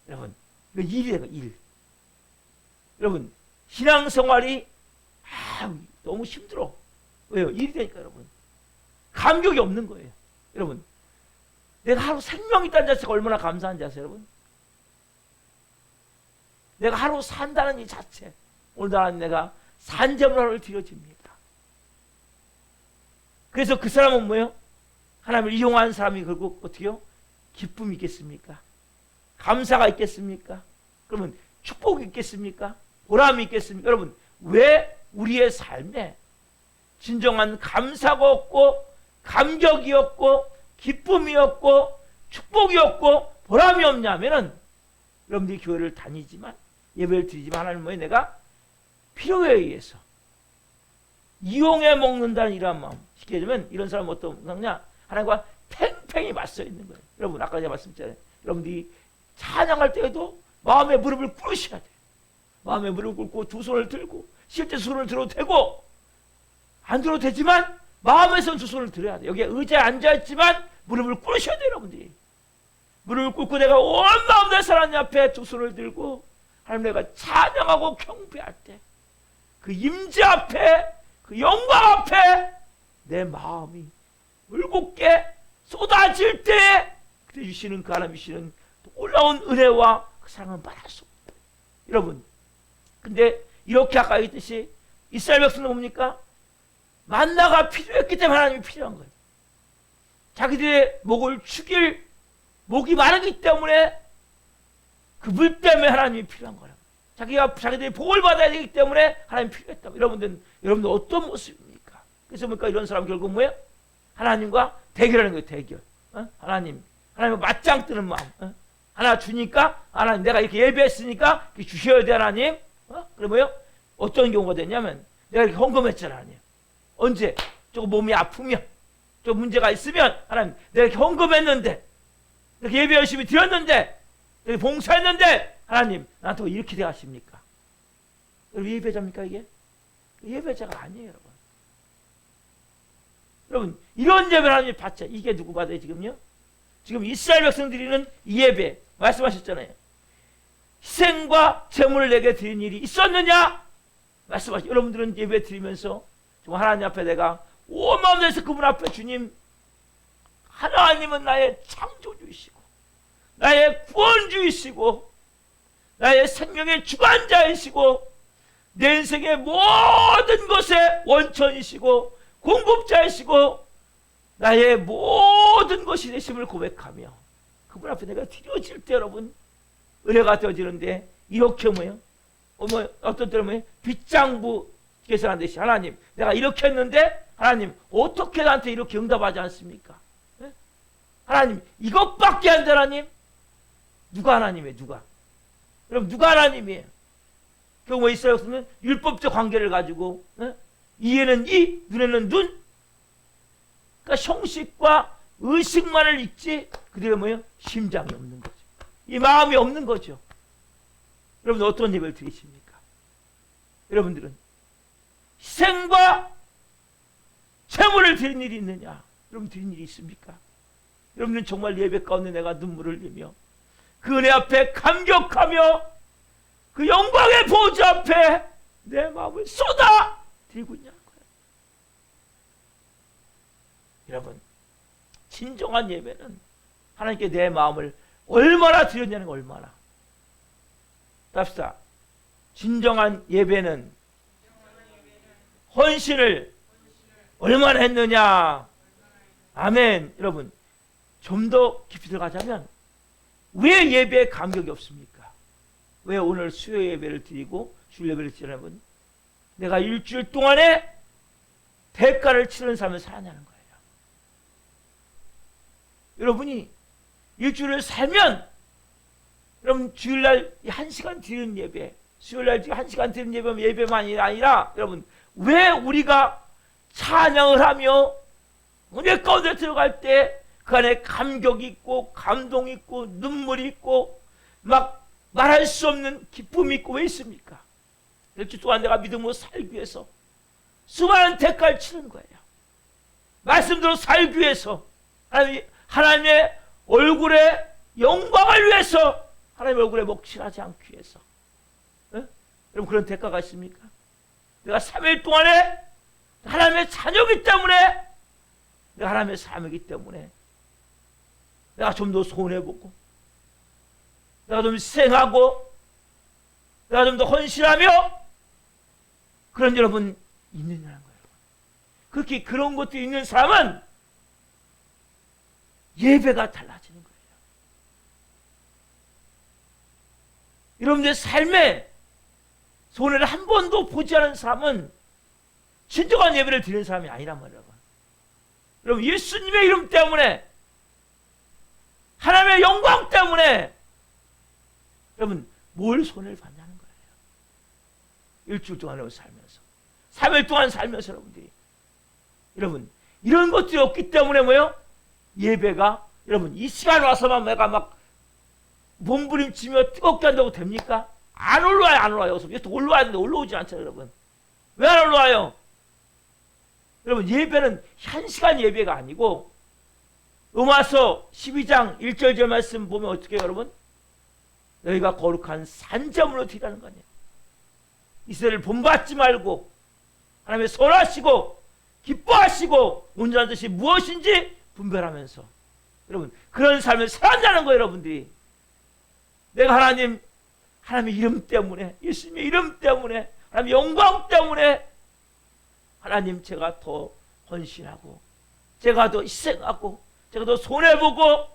A: 여러분, 그 일이에요, 일. 여러분, 신앙생활이 너무 힘들어. 왜요? 일이 되니까. 여러분, 감격이 없는 거예요. 여러분, 내가 하루 생명이 있다는 자체가 얼마나 감사한지 아세요, 여러분? 내가 하루 산다는 이 자체, 오늘 하나님 내가 산재물을 드려집니다. 그래서 그 사람은 뭐예요? 하나님을 이용한 사람이 결국 어떻게요? 기쁨이 있겠습니까? 감사가 있겠습니까? 그러면 축복이 있겠습니까? 보람이 있겠습니까? 여러분, 왜 우리의 삶에 진정한 감사가 없고 감격이 없고 기쁨이 없고 축복이 없고 보람이 없냐면은, 여러분들이 교회를 다니지만 예배를 드리지만 하나님 뭐예요? 내가 필요에 의해서 이용해 먹는다는 이러한 마음. 쉽게 얘기하면 이런 사람은 어떤 거냐? 하나님과 팽팽히 맞서 있는 거예요. 여러분, 아까 제가 말씀드렸잖아요. 여러분들이 찬양할 때에도 마음의 무릎을 꿇으셔야 돼요. 마음의 무릎을 꿇고 두 손을 들고, 실제 두 손을 들어도 되고 안 들어도 되지만 마음에선 두 손을 들어야 돼요. 여기에 의자에 앉아있지만 무릎을 꿇으셔야 돼요. 여러분들이 무릎을 꿇고 내가 온 마음 내 하나님 앞에 두 손을 들고 하나님 내가 찬양하고 경배할 때 그 임재 앞에, 그 영광 앞에 내 마음이 울곱게 쏟아질 때 그때 주시는 그 하나님 주시는 놀라운 은혜와 그 사랑을 말할 수 없다. 여러분, 근데 이렇게 아까 얘기했듯이 이스라엘 백성은 뭡니까? 만나가 필요했기 때문에 하나님이 필요한 거예요. 자기들의 목을 축일 목이 마르기 때문에 그 물 때문에 하나님이 필요한 거라고. 자기들이 복을 받아야 되기 때문에 하나님이 필요했다고. 여러분들 어떤 모습입니까? 그래서 뭡니까? 이런 사람 결국 뭐예요? 하나님과 대결하는 거예요. 대결. 하나님과 맞짱 뜨는 마음. 하나 주니까, 하나님 내가 이렇게 예배했으니까 이렇게 주셔야 돼, 하나님. 그래 뭐예요? 어떤 경우가 됐냐면, 내가 이렇게 헌금했잖아, 하나님. 언제? 조금 몸이 아프면, 좀 문제가 있으면, 하나님 내가 이렇게 헌금했는데, 이렇게 예배 열심히 드렸는데, 이렇게 봉사했는데, 하나님 나한테 이렇게 대하십니까? 여러분, 예배자입니까 이게? 예배자가 아니에요, 여러분. 여러분, 이런 예배를 하나님이 받자. 이게 누구 받아요 지금요? 지금 이스라엘 백성들이는 이 예배 말씀하셨잖아요. 희생과 제물을 내게 드린 일이 있었느냐? 말씀하셨죠. 여러분들은 예배 드리면서 정말 하나님 앞에 내가 온 마음 다해서 그분 앞에 주님, 하나님은 나의 창조주이시고 나의 구원주이시고 나의 생명의 주관자이시고 내 인생의 모든 것의 원천이시고 공급자이시고 나의 모든 것이 되심을 고백하며 그분 앞에 내가 드려질 때 여러분 은혜가 되어지는데, 이렇게 뭐예요? 어떤 때는 뭐예요? 빗장부 계산하듯이 하나님 내가 이렇게 했는데 하나님 어떻게 나한테 이렇게 응답하지 않습니까? 네? 하나님 이것밖에 안 돼. 하나님 누가 하나님이에요? 누가? 여러분 누가 하나님이에요? 결국 이스라엘 백성은 율법적 관계를 가지고 이에는 이, 눈에는 눈, 그러니까 형식과 의식만을 읽지 그들의 뭐예요? 심장이 없는 거죠. 이 마음이 없는 거죠. 여러분 어떤 예배를 드리십니까? 여러분들은 희생과 제물을 드린 일이 있느냐? 여러분 드린 일이 있습니까? 여러분들은 정말 예배 가운데 내가 눈물을 흘리며 그 은혜 앞에 감격하며 그 영광의 보좌 앞에 내 마음을 쏟아 드리고 있냐는 거예요. 여러분, 진정한 예배는 하나님께 내 마음을 얼마나 드렸냐는 거, 얼마나. 답시다. 진정한 예배는 헌신을 얼마나 했느냐. 아멘. 여러분, 좀 더 깊이 들어가자면 왜 예배에 감격이 없습니까? 왜 오늘 수요 예배를 드리고 주일 예배를 드리려면 내가 일주일 동안에 대가를 치르는 삶을 살았냐는 거예요. 여러분이 일주일을 살면 여러분 주일날 1시간 드리는 예배, 수요일날 1시간 드리는 예배면 예배만이 아니라 여러분 왜 우리가 찬양을 하며 은혜 가운데 들어갈 때 그 안에 감격이 있고 감동이 있고 눈물이 있고 막 말할 수 없는 기쁨이 있고 왜 있습니까? 일주일 동안 내가 믿음으로 살기 위해서 수많은 대가를 치는 거예요. 말씀대로 살기 위해서 하나님의 얼굴의 영광을 위해서 하나님의 얼굴에 먹칠하지 않기 위해서. 네? 여러분 그런 대가가 있습니까? 내가 3일 동안에 하나님의 자녀이기 때문에 내가 하나님의 삶이기 때문에 내가 좀 더 손해보고 내가 좀 희생하고 내가 좀 더 헌신하며 그런 여러분 있느냐는 거예요. 그렇게 그런 것도 있는 사람은 예배가 달라지는 거예요. 여러분들 삶에 손해를 한 번도 보지 않은 사람은 진정한 예배를 드리는 사람이 아니란 말이에요. 여러분 예수님의 이름 때문에 하나님의 영광 때문에 여러분 뭘 손해를 받냐는 거예요. 일주일 동안 살면서 3일 동안 살면서 여러분들이 여러분 이런 것들이 없기 때문에 뭐예요? 예배가 여러분 이 시간 와서만 내가 막 몸부림치며 뜨겁게 한다고 됩니까? 안 올라와요. 안 올라와요. 여기서 올라와야 되는데 올라오지 않잖아요. 여러분 왜 안 올라와요? 여러분 예배는 1시간 예배가 아니고 로마서 12장 1절 말씀 보면 어떻게 해요, 여러분? 너희가 거룩한 산자물로 드리라는 거 아니에요. 이스라엘을 본받지 말고 하나님의 선하시고 기뻐하시고 온전한 뜻이 무엇인지 분별하면서 여러분 그런 삶을 살았다는 거예요. 여러분들이 내가 하나님의 이름 때문에 예수님의 이름 때문에 하나님의 영광 때문에 하나님 제가 더 헌신하고 제가 더 희생하고 제가 더 손해보고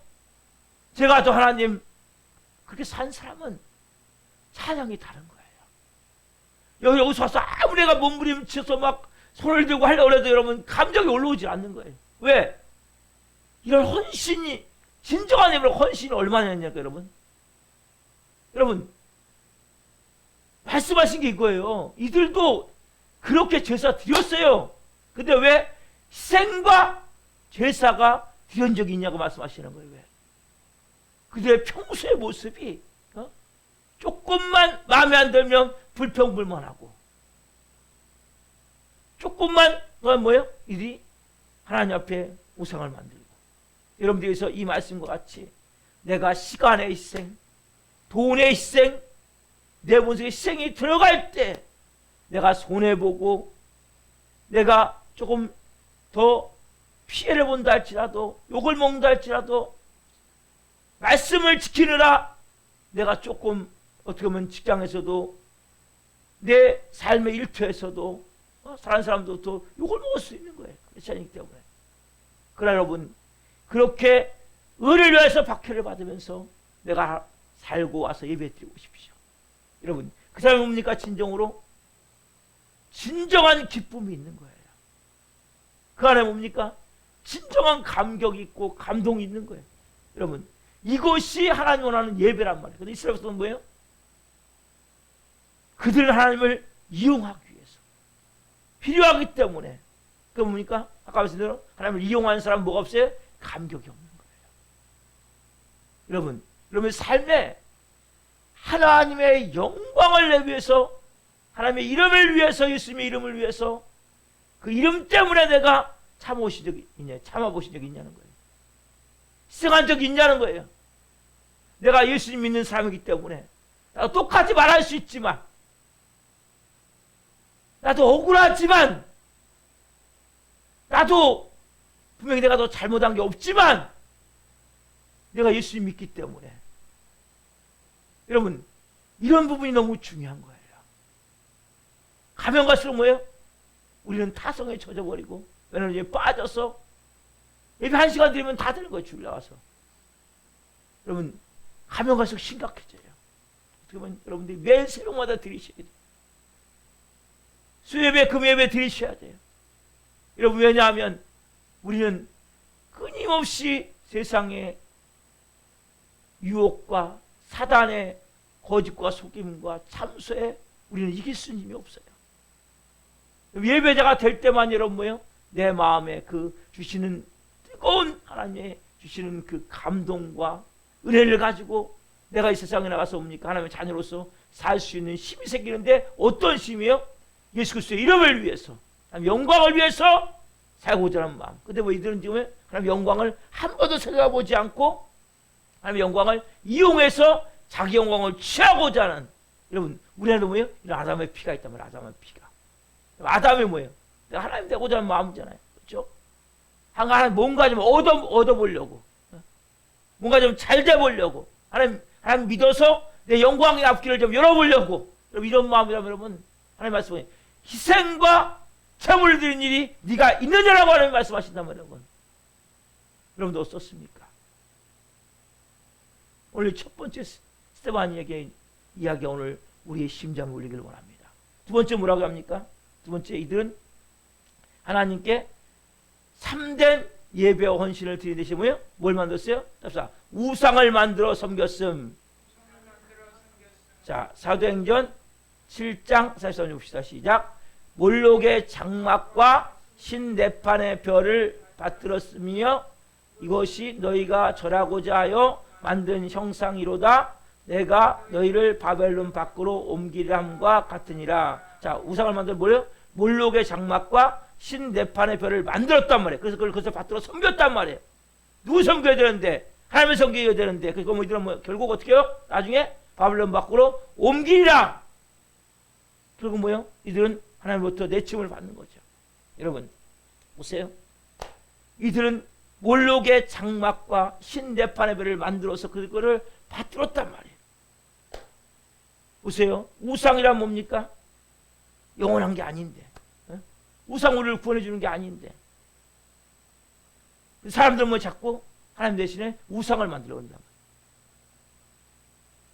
A: 제가 더 하나님 그렇게 산 사람은 찬양이 다른 거예요. 여기서 와서 아무리 내가 몸부림쳐서 막 손을 들고 하려고 해도 여러분 감정이 올라오지 않는 거예요. 왜? 이런 헌신이 진정한 예배로 헌신이 얼마나 했냐고요. 여러분 말씀하신 게 이거예요. 이들도 그렇게 제사 드렸어요. 근데 왜 희생과 제사가 드린 적이 있냐고 말씀하시는 거예요. 왜? 그들의 평소의 모습이 조금만 마음에 안 들면 불평불만하고 조금만 뭐예요? 이들이 하나님 앞에 우상을 만들고 여러분들께서 이 말씀과 같이 내가 시간의 희생, 돈의 희생, 내 본성의 희생이 들어갈 때 내가 손해보고 내가 조금 더 피해를 본다 할지라도 욕을 먹는다 할지라도 말씀을 지키느라 내가 조금 어떻게 보면 직장에서도 내 삶의 일터에서도 사는 사람도 또 욕을 먹을 수 있는 거예요. 크리스찬이기 때문에. 그러나 여러분 그렇게 의를 위해서 박해를 받으면서 내가 살고 와서 예배 드리고 싶으시오. 여러분 그 사람이 뭡니까? 진정한 기쁨이 있는 거예요. 그 안에 뭡니까? 진정한 감격이 있고 감동이 있는 거예요. 여러분 이것이 하나님 원하는 예배란 말이에요. 근데 이스라엘 백성은 뭐예요? 그들은 하나님을 이용하기 위해서 필요하기 때문에 그 뭡니까? 아까 말씀대로 하나님을 이용하는 사람은 뭐가 없어요? 감격이 없는 거예요. 여러분 삶에 하나님의 영광을 내기 위해서 하나님의 이름을 위해서 예수님의 이름을 위해서 그 이름 때문에 내가 참아보신 적이 있냐는 거예요. 희생한 적이 있냐는 거예요. 내가 예수님 믿는 사람이기 때문에 나도 똑같이 말할 수 있지만, 나도 억울하지만, 나도 분명히 내가 더 잘못한 게 없지만 내가 예수님 믿기 때문에, 여러분 이런 부분이 너무 중요한 거예요. 가면 갈수록 뭐예요? 우리는 타성에 젖어버리고 에너지에 빠져서 예배 1시간 드리면 다 되는 거예요. 주일 나와서. 여러분 가면 갈수록 심각해져요. 어떻게 보면 여러분들이 매일 새벽마다 드리셔야 돼요. 수예배 금예배 드리셔야 돼요. 여러분 왜냐하면 우리는 끊임없이 세상의 유혹과 사단의 거짓과 속임과 참소에 우리는 이길 수 있는 힘이 없어요. 예배자가 될 때만 여러분 뭐예요? 내 마음에 그 주시는 뜨거운 하나님의 주시는 그 감동과 은혜를 가지고 내가 이 세상에 나가서 뭡니까? 하나님의 자녀로서 살 수 있는 힘이 생기는데, 어떤 힘이요? 예수 그리스도의 이름을 위해서, 하나님 영광을 위해서 살고자 하는 마음. 근데 뭐 이들은 지금 하나님 영광을 한 번도 생각해보지 않고 하나님 영광을 이용해서 자기 영광을 취하고자 하는, 여러분 우리 안에 뭐예요? 이런 아담의 피가 있단 말이에요. 아담의 피가. 아담이 뭐예요? 내가 하나님 되고자 하는 마음이잖아요. 그렇죠? 하나님 뭔가 좀 얻어보려고, 뭔가 좀 잘 돼보려고, 하나님 믿어서 내 영광의 앞길을 좀 열어보려고, 여러분 이런 마음이라면 여러분 하나님 말씀에 희생과 제물을 드리는 일이 네가 있느냐라고 하나님 말씀하신다면 여러분, 여러분도 어떻습니까? 오늘 첫 번째 스테바니에게 이야기가 오늘 우리의 심장을 울리기를 원합니다. 두 번째 뭐라고 합니까? 두 번째, 이들은 하나님께 참된 예배와 헌신을 드리는 대신 뭐예요? 뭘 만들었어요? 답사, 우상을 만들어 섬겼음. 자, 사도행전 7장 43절 봅시다. 시작. 몰록의 장막과 신내판의 별을 받들었으며 이것이 너희가 절하고자 하여 만든 형상이로다. 내가 너희를 바벨론 밖으로 옮기람과 같으니라. 자, 우상을 만들 뭐예요? 몰록의 장막과 신내판의 별을 만들었단 말이에요. 그래서 그걸 거기서 받들어 섬겼단 말이에요. 누구 섬겨야 되는데? 하나님을 섬겨야 되는데. 그래서 뭐 이들은 뭐 결국 어떻게 해요? 나중에 바벨론 밖으로 옮기리라. 결국 뭐예요? 이들은 하나님으로부터 내침을 받는 거죠. 여러분 보세요. 이들은 몰록의 장막과 신내판의 별을 만들어서 그거를 받들었단 말이에요. 보세요. 우상이란 뭡니까? 영원한 게 아닌데, 우상 우리를 구원해 주는 게 아닌데, 사람들은 뭐 자꾸 하나님 대신에 우상을 만들어 온단 말이에요.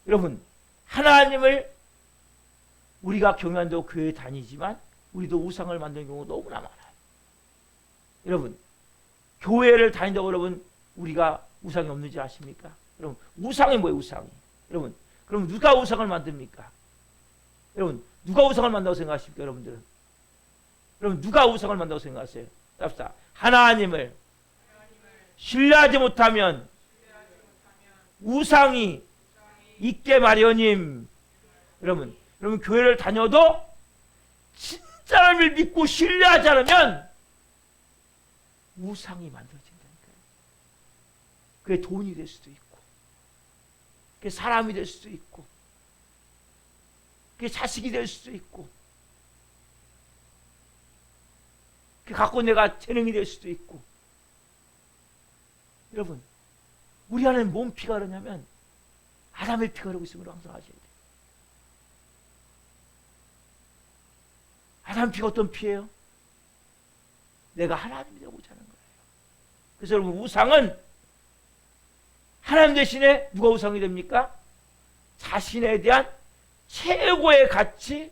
A: 여러분 하나님을 우리가 경외한다고 교회에 다니지만 우리도 우상을 만드는 경우가 너무나 많아요. 여러분 교회를 다닌다고 여러분 우리가 우상이 없는지 아십니까? 여러분 우상이 뭐예요? 우상이. 여러분 그럼 누가 우상을 만듭니까? 여러분 누가 우상을 만든다고 생각하십니까? 여러분들은 여러분 누가 우상을 만든다고 생각하세요? 답사, 하나님을 신뢰하지 못하면 우상이 있게 마련임. 여러분 교회를 다녀도 진짜를 믿고 신뢰하지 않으면 우상이 만들어진다니까요. 그게 돈이 될 수도 있고, 그게 사람이 될 수도 있고, 그게 자식이 될 수도 있고, 그게 갖고 내가 재능이 될 수도 있고. 여러분 우리 안에 뭔 피가 흐르냐면 아담의 피가 흐르고 있음을 항상 아셔야 돼요. 아담 피가 어떤 피예요? 내가 하나님이 되고자 하는 거예요. 그래서 여러분 우상은 하나님 대신에 누가 우상이 됩니까? 자신에 대한 최고의 가치,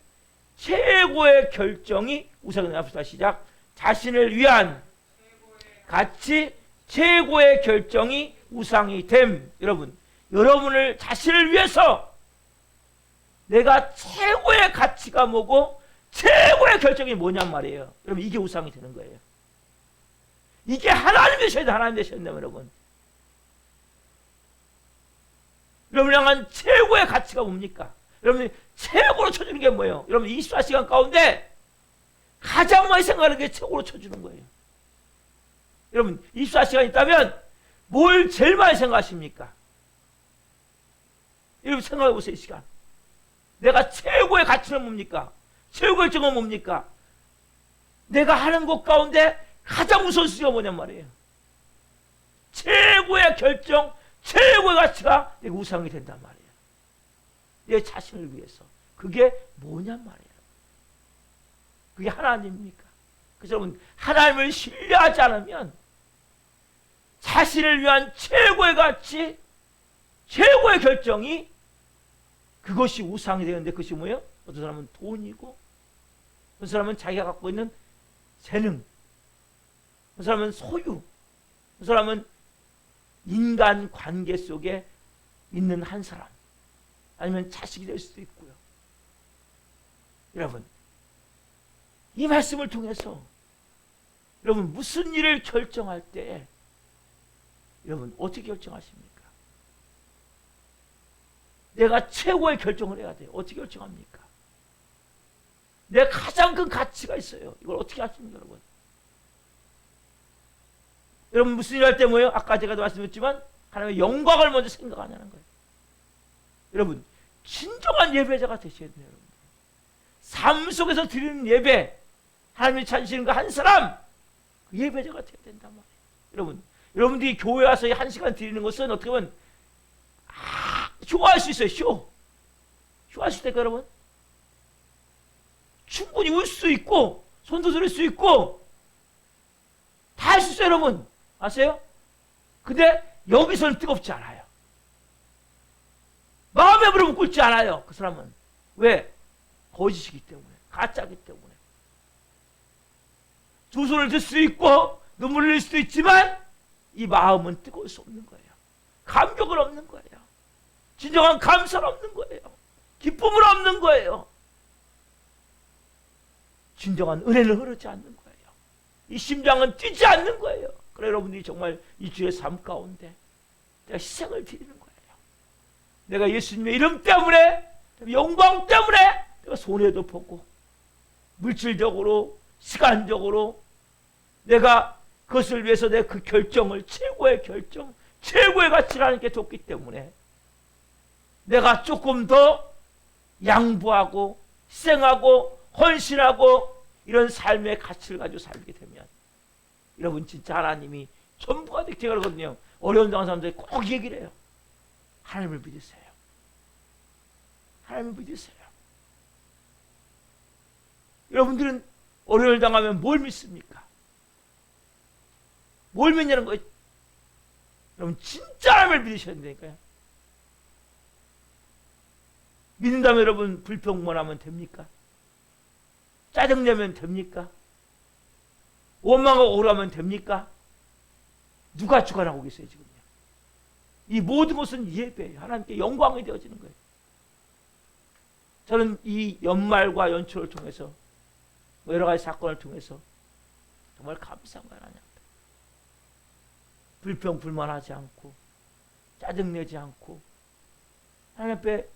A: 최고의 결정이 우상이 됩니다. 시작. 자신을 위한 가치, 최고의 결정이 우상이 됨. 여러분을 자신을 위해서 내가 최고의 가치가 뭐고 최고의 결정이 뭐냔 말이에요. 여러분 이게 우상이 되는 거예요. 이게 하나님 되셔야 돼. 하나님 되셔야 된다면 여러분 향한 최고의 가치가 뭡니까? 여러분이 최고로 쳐주는 게 뭐예요? 여러분 24시간 가운데 가장 많이 생각하는 게 최고로 쳐주는 거예요. 여러분 24시간 있다면 뭘 제일 많이 생각하십니까? 여러분 생각해 보세요. 이 시간 내가 최고의 가치는 뭡니까? 최고의 결정은 뭡니까? 내가 하는 것 가운데 가장 우선순위가 뭐냔 말이에요. 최고의 결정, 최고의 가치가 내가 우상이 된단 말이에요. 내 자신을 위해서. 그게 뭐냔 말이에요. 그게 하나님입니까? 그래서 여러분 하나님을 신뢰하지 않으면 자신을 위한 최고의 가치, 최고의 결정이 그것이 우상이 되는데 그것이 뭐예요? 어떤 사람은 돈이고 어떤 사람은 자기가 갖고 있는 재능, 어떤 사람은 소유, 어떤 사람은 인간 관계 속에 있는 한 사람, 아니면 자식이 될 수도 있고요. 여러분 이 말씀을 통해서 여러분 무슨 일을 결정할 때 여러분 어떻게 결정하십니까? 내가 최고의 결정을 해야 돼요. 어떻게 결정합니까? 내 가장 큰 가치가 있어요. 이걸 어떻게 하십니까, 여러분? 여러분 무슨 일 할 때 뭐예요? 아까 제가 말씀드렸지만 하나님의 영광을 먼저 생각하냐는 거예요. 여러분 진정한 예배자가 되셔야 돼요. 여러분. 삶 속에서 드리는 예배, 하나님이 찾으시는 그 한 사람, 그 예배자가 되어야 된단 말이에요. 여러분, 여러분들이 교회 와서 1시간 드리는 것은 어떻게 보면 쇼할 수 있어요. 쇼할 수 있다니까 여러분. 충분히 울 수 있고 손도 들을 수 있고 다 할 수 있어요. 여러분 아세요? 근데 여기서는 뜨겁지 않아요. 마음에 부르면 꿇지 않아요. 그 사람은. 왜? 거짓이기 때문에, 가짜이기 때문에. 두 손을 들 수 있고 눈물을 흘릴 수도 있지만 이 마음은 뜨거울 수 없는 거예요. 감격은 없는 거예요. 진정한 감사는 없는 거예요. 기쁨은 없는 거예요. 진정한 은혜는 흐르지 않는 거예요. 이 심장은 뛰지 않는 거예요. 그래 여러분들이 정말 이 주의 삶 가운데 내가 희생을 드리는 거예요. 내가 예수님의 이름 때문에, 영광 때문에 내가 손해도 보고 물질적으로, 시간적으로 내가 그것을 위해서 내 그 결정을, 최고의 결정, 최고의 가치를 하나님께 줬기 때문에 내가 조금 더 양보하고 희생하고 헌신하고 이런 삶의 가치를 가지고 살게 되면 여러분 진짜 하나님이 전부가 되게 그러거든요. 어려운 당한 사람들이 꼭 얘기를 해요. 하나님을 믿으세요. 하나님을 믿으세요. 여러분들은 어려움을 당하면 뭘 믿습니까? 뭘 믿냐는 거예요. 여러분 진짜 하나님을 믿으셔야 된다니까요. 믿는다면 여러분 불평만하면 됩니까? 짜증내면 됩니까? 원망하고 억울하면 됩니까? 누가 주관하고 계세요 지금요? 이 모든 것은 예배예요. 하나님께 영광이 되어지는 거예요. 저는 이 연말과 연초를 통해서 여러 가지 사건을 통해서 정말 감사한 거예요. 하나님 앞에. 불평 불만하지 않고 짜증내지 않고 하나님 앞에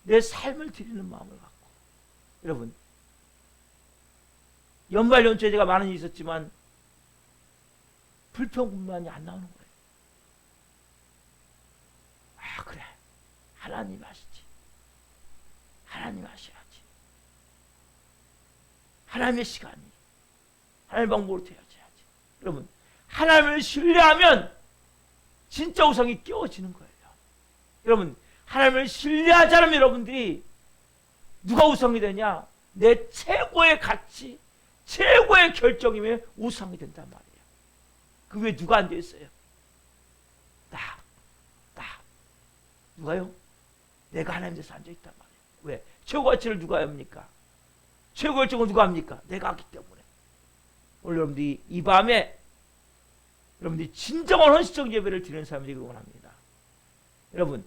A: 내 삶을 드리는 마음을 갖고 여러분 연말 연초에 제가 많은 일이 있었지만 불평 불만이 안 나오는 거예요. 아 그래 하나님 하시지. 하나님 하셔야지. 하나님의 시간이 하나님의 방법으로 되어져야지. 여러분 하나님을 신뢰하면 진짜 우상이 깨어지는 거예요. 여러분 하나님을 신뢰하지 않으면 여러분들이 누가 우상이 되냐? 내 최고의 가치, 최고의 결정이면 우상이 된단 말이에요. 그 위에 누가 앉아 있어요? 나. 누가요? 내가 하나님께서 앉아 있단 말이에요. 왜? 최고 가치를 누가 합니까? 최고 결정을 누가 합니까? 내가 하기 때문에. 오늘 여러분들이 이 밤에 여러분들이 진정한 헌신적 예배를 드리는 사람이 되기를 원합니다. 여러분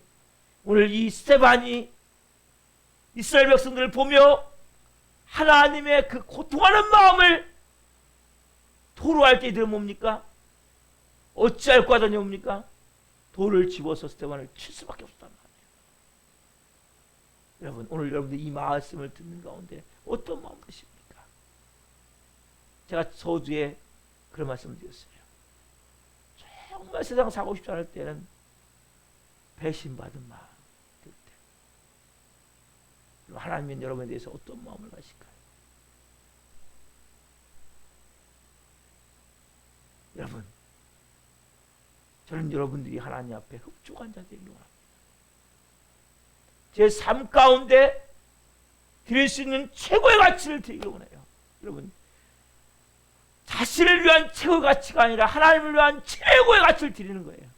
A: 오늘 이 스데반이 이스라엘 백성들을 보며 하나님의 그 고통하는 마음을 토로할 때 이들은 뭡니까? 어찌할 과 하더니 뭡니까? 돌을 집어서 스데반을 칠 수밖에 없었단 말이에요. 여러분 오늘 여러분들 이 말씀을 듣는 가운데 어떤 마음 드십니까? 제가 서두에 그런 말씀을 드렸어요. 정말 세상 사고 싶지 않을 때는 배신받은 마음 들 때, 하나님은 여러분에 대해서 어떤 마음을 가실까요? 여러분, 저는 여러분들이 하나님 앞에 흡족한 자 되기를 원합니다. 제 삶 가운데 드릴 수 있는 최고의 가치를 드리기를 원해요. 여러분, 자신을 위한 최고의 가치가 아니라 하나님을 위한 최고의 가치를 드리는 거예요.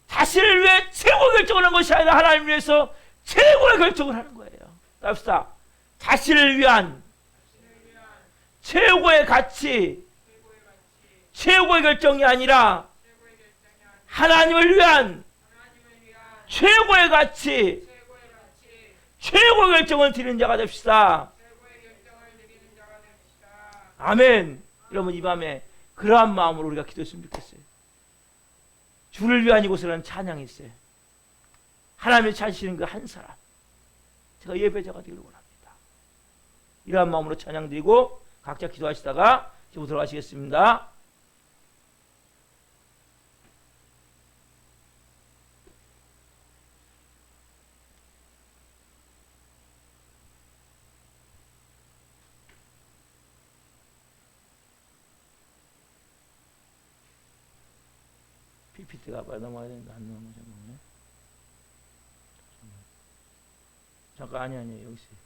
A: 자신을 위해 최고의 결정을 하는 것이 아니라 하나님을 위해서 최고의 결정을 하는 거예요. 답시다. 자신을 위한 최고의 가치, 최고의 결정이 아니라 하나님을 위한 최고의 가치, 최고의 결정을 드리는 자가 됩시다. 아멘. 여러분, 이 밤에 그러한 마음으로 우리가 기도했으면 좋겠어요. 주를 위한 이곳에는 찬양이 있어요. 하나님이 찾으시는 그 한 사람, 제가 예배자가 되기를 원합니다. 이러한 마음으로 찬양 드리고 각자 기도하시다가 지금 들어가시겠습니다. PPT가 빨리 넘어가야 되는데 안 넘어가죠. 잠깐, 아니 여기 있어요.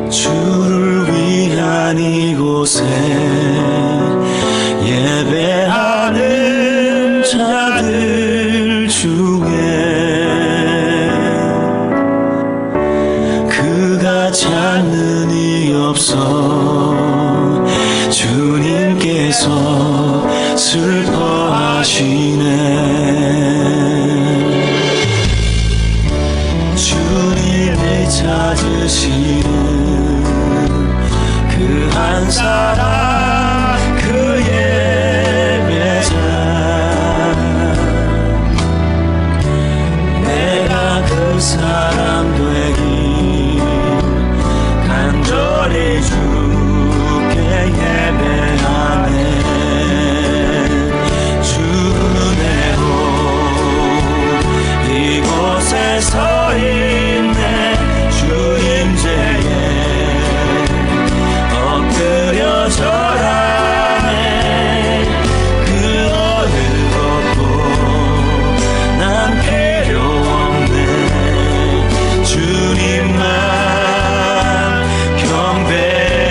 C: 주를 위한 이곳에 예배하는 자들 중에 그가 찾는 이 없어 주님께서 슬퍼하시네. 주님이 찾으시는 그 한 사람, 그 예배자, 내가 그 사람 되기 간절히 주께 예배하네. 주은혜로 이곳에 서 있네. 주임제에 엎드려 절하네. 그 어느 것도 난 필요 없네. 주님만 경배하네.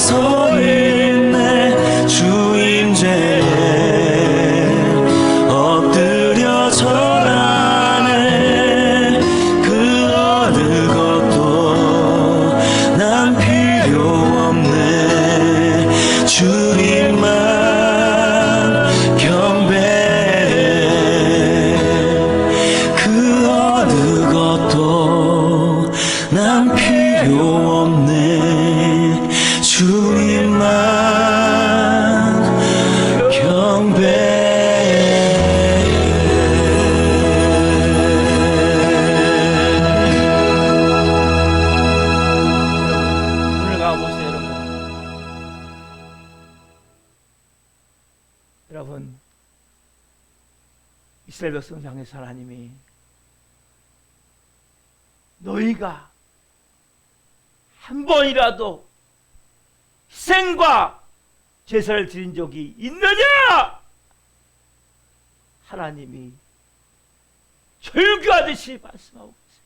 C: 서 있네 주임제에 엎드려 절하네 그 어느 것도 난 필요 없네 주님만 경배해 그 어느 것도 난 필요 없네 주님만
A: 오늘 가보세요, 여러분. 여러분, 이스라엘 백성 향해서 하나님이 너희가 한 번이라도 희생과 제사를 드린 적이 있느냐? 하나님이 절규하듯이 말씀하고 계세요.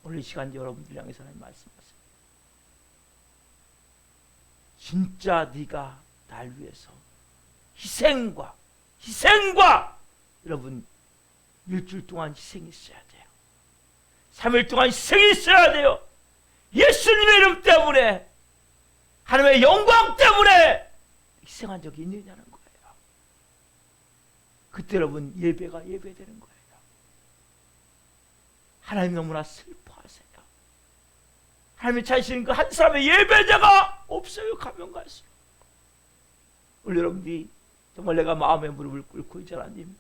A: 오늘 이 시간 여러분들 향해서 하나님 말씀하세요. 진짜 네가 날 위해서 희생과 여러분 일주일 동안 희생이 있어야 돼요. 3일 동안 희생이 있어야 돼요. 예수님의 이름 때문에 하나님의 영광 때문에 희생한 적이 있느냐는 거예요. 그때 여러분 예배가 예배되는 거예요. 하나님 너무나 슬퍼하세요. 하나님이 찾으시는 그 한 사람의 예배자가 없어요. 가면 갈수록. 오늘 여러분들이 정말 내가 마음의 무릎을 꿇고 이제 하나님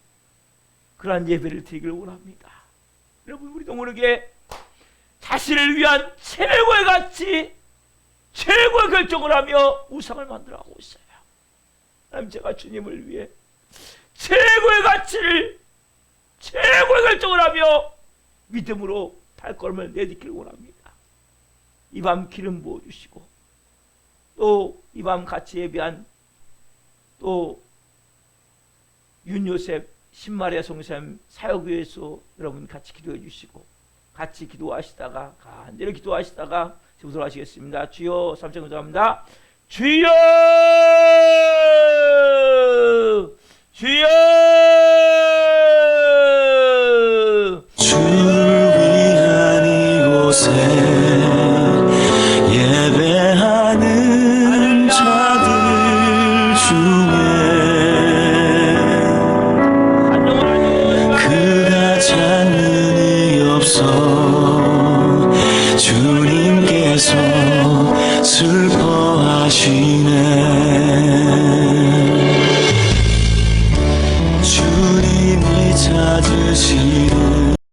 A: 그러한 예배를 드리길 원합니다. 여러분 우리도 모르게 자신을 위한 최고의 가치, 최고의 결정을 하며 우상을 만들어가고 있어요. 하나님 제가 주님을 위해 최고의 가치를, 최고의 결정을 하며 믿음으로 발걸음을 내딛기를 원합니다. 이 밤 기름 부어주시고 또 이 밤 같이 예배한 또 윤요셉 신마리아 송샘 사역위에서 여러분 같이 기도해 주시고 같이 기도하시다가 간절히 기도하시다가 지금부터 하시겠습니다. 주여 3천 감사합니다. 주여 주여
C: 주를 위한 이곳에 예배하는 자들 중에 그가 찾는 이 없어 주님께서 슬퍼하시네 주님이 찾으시는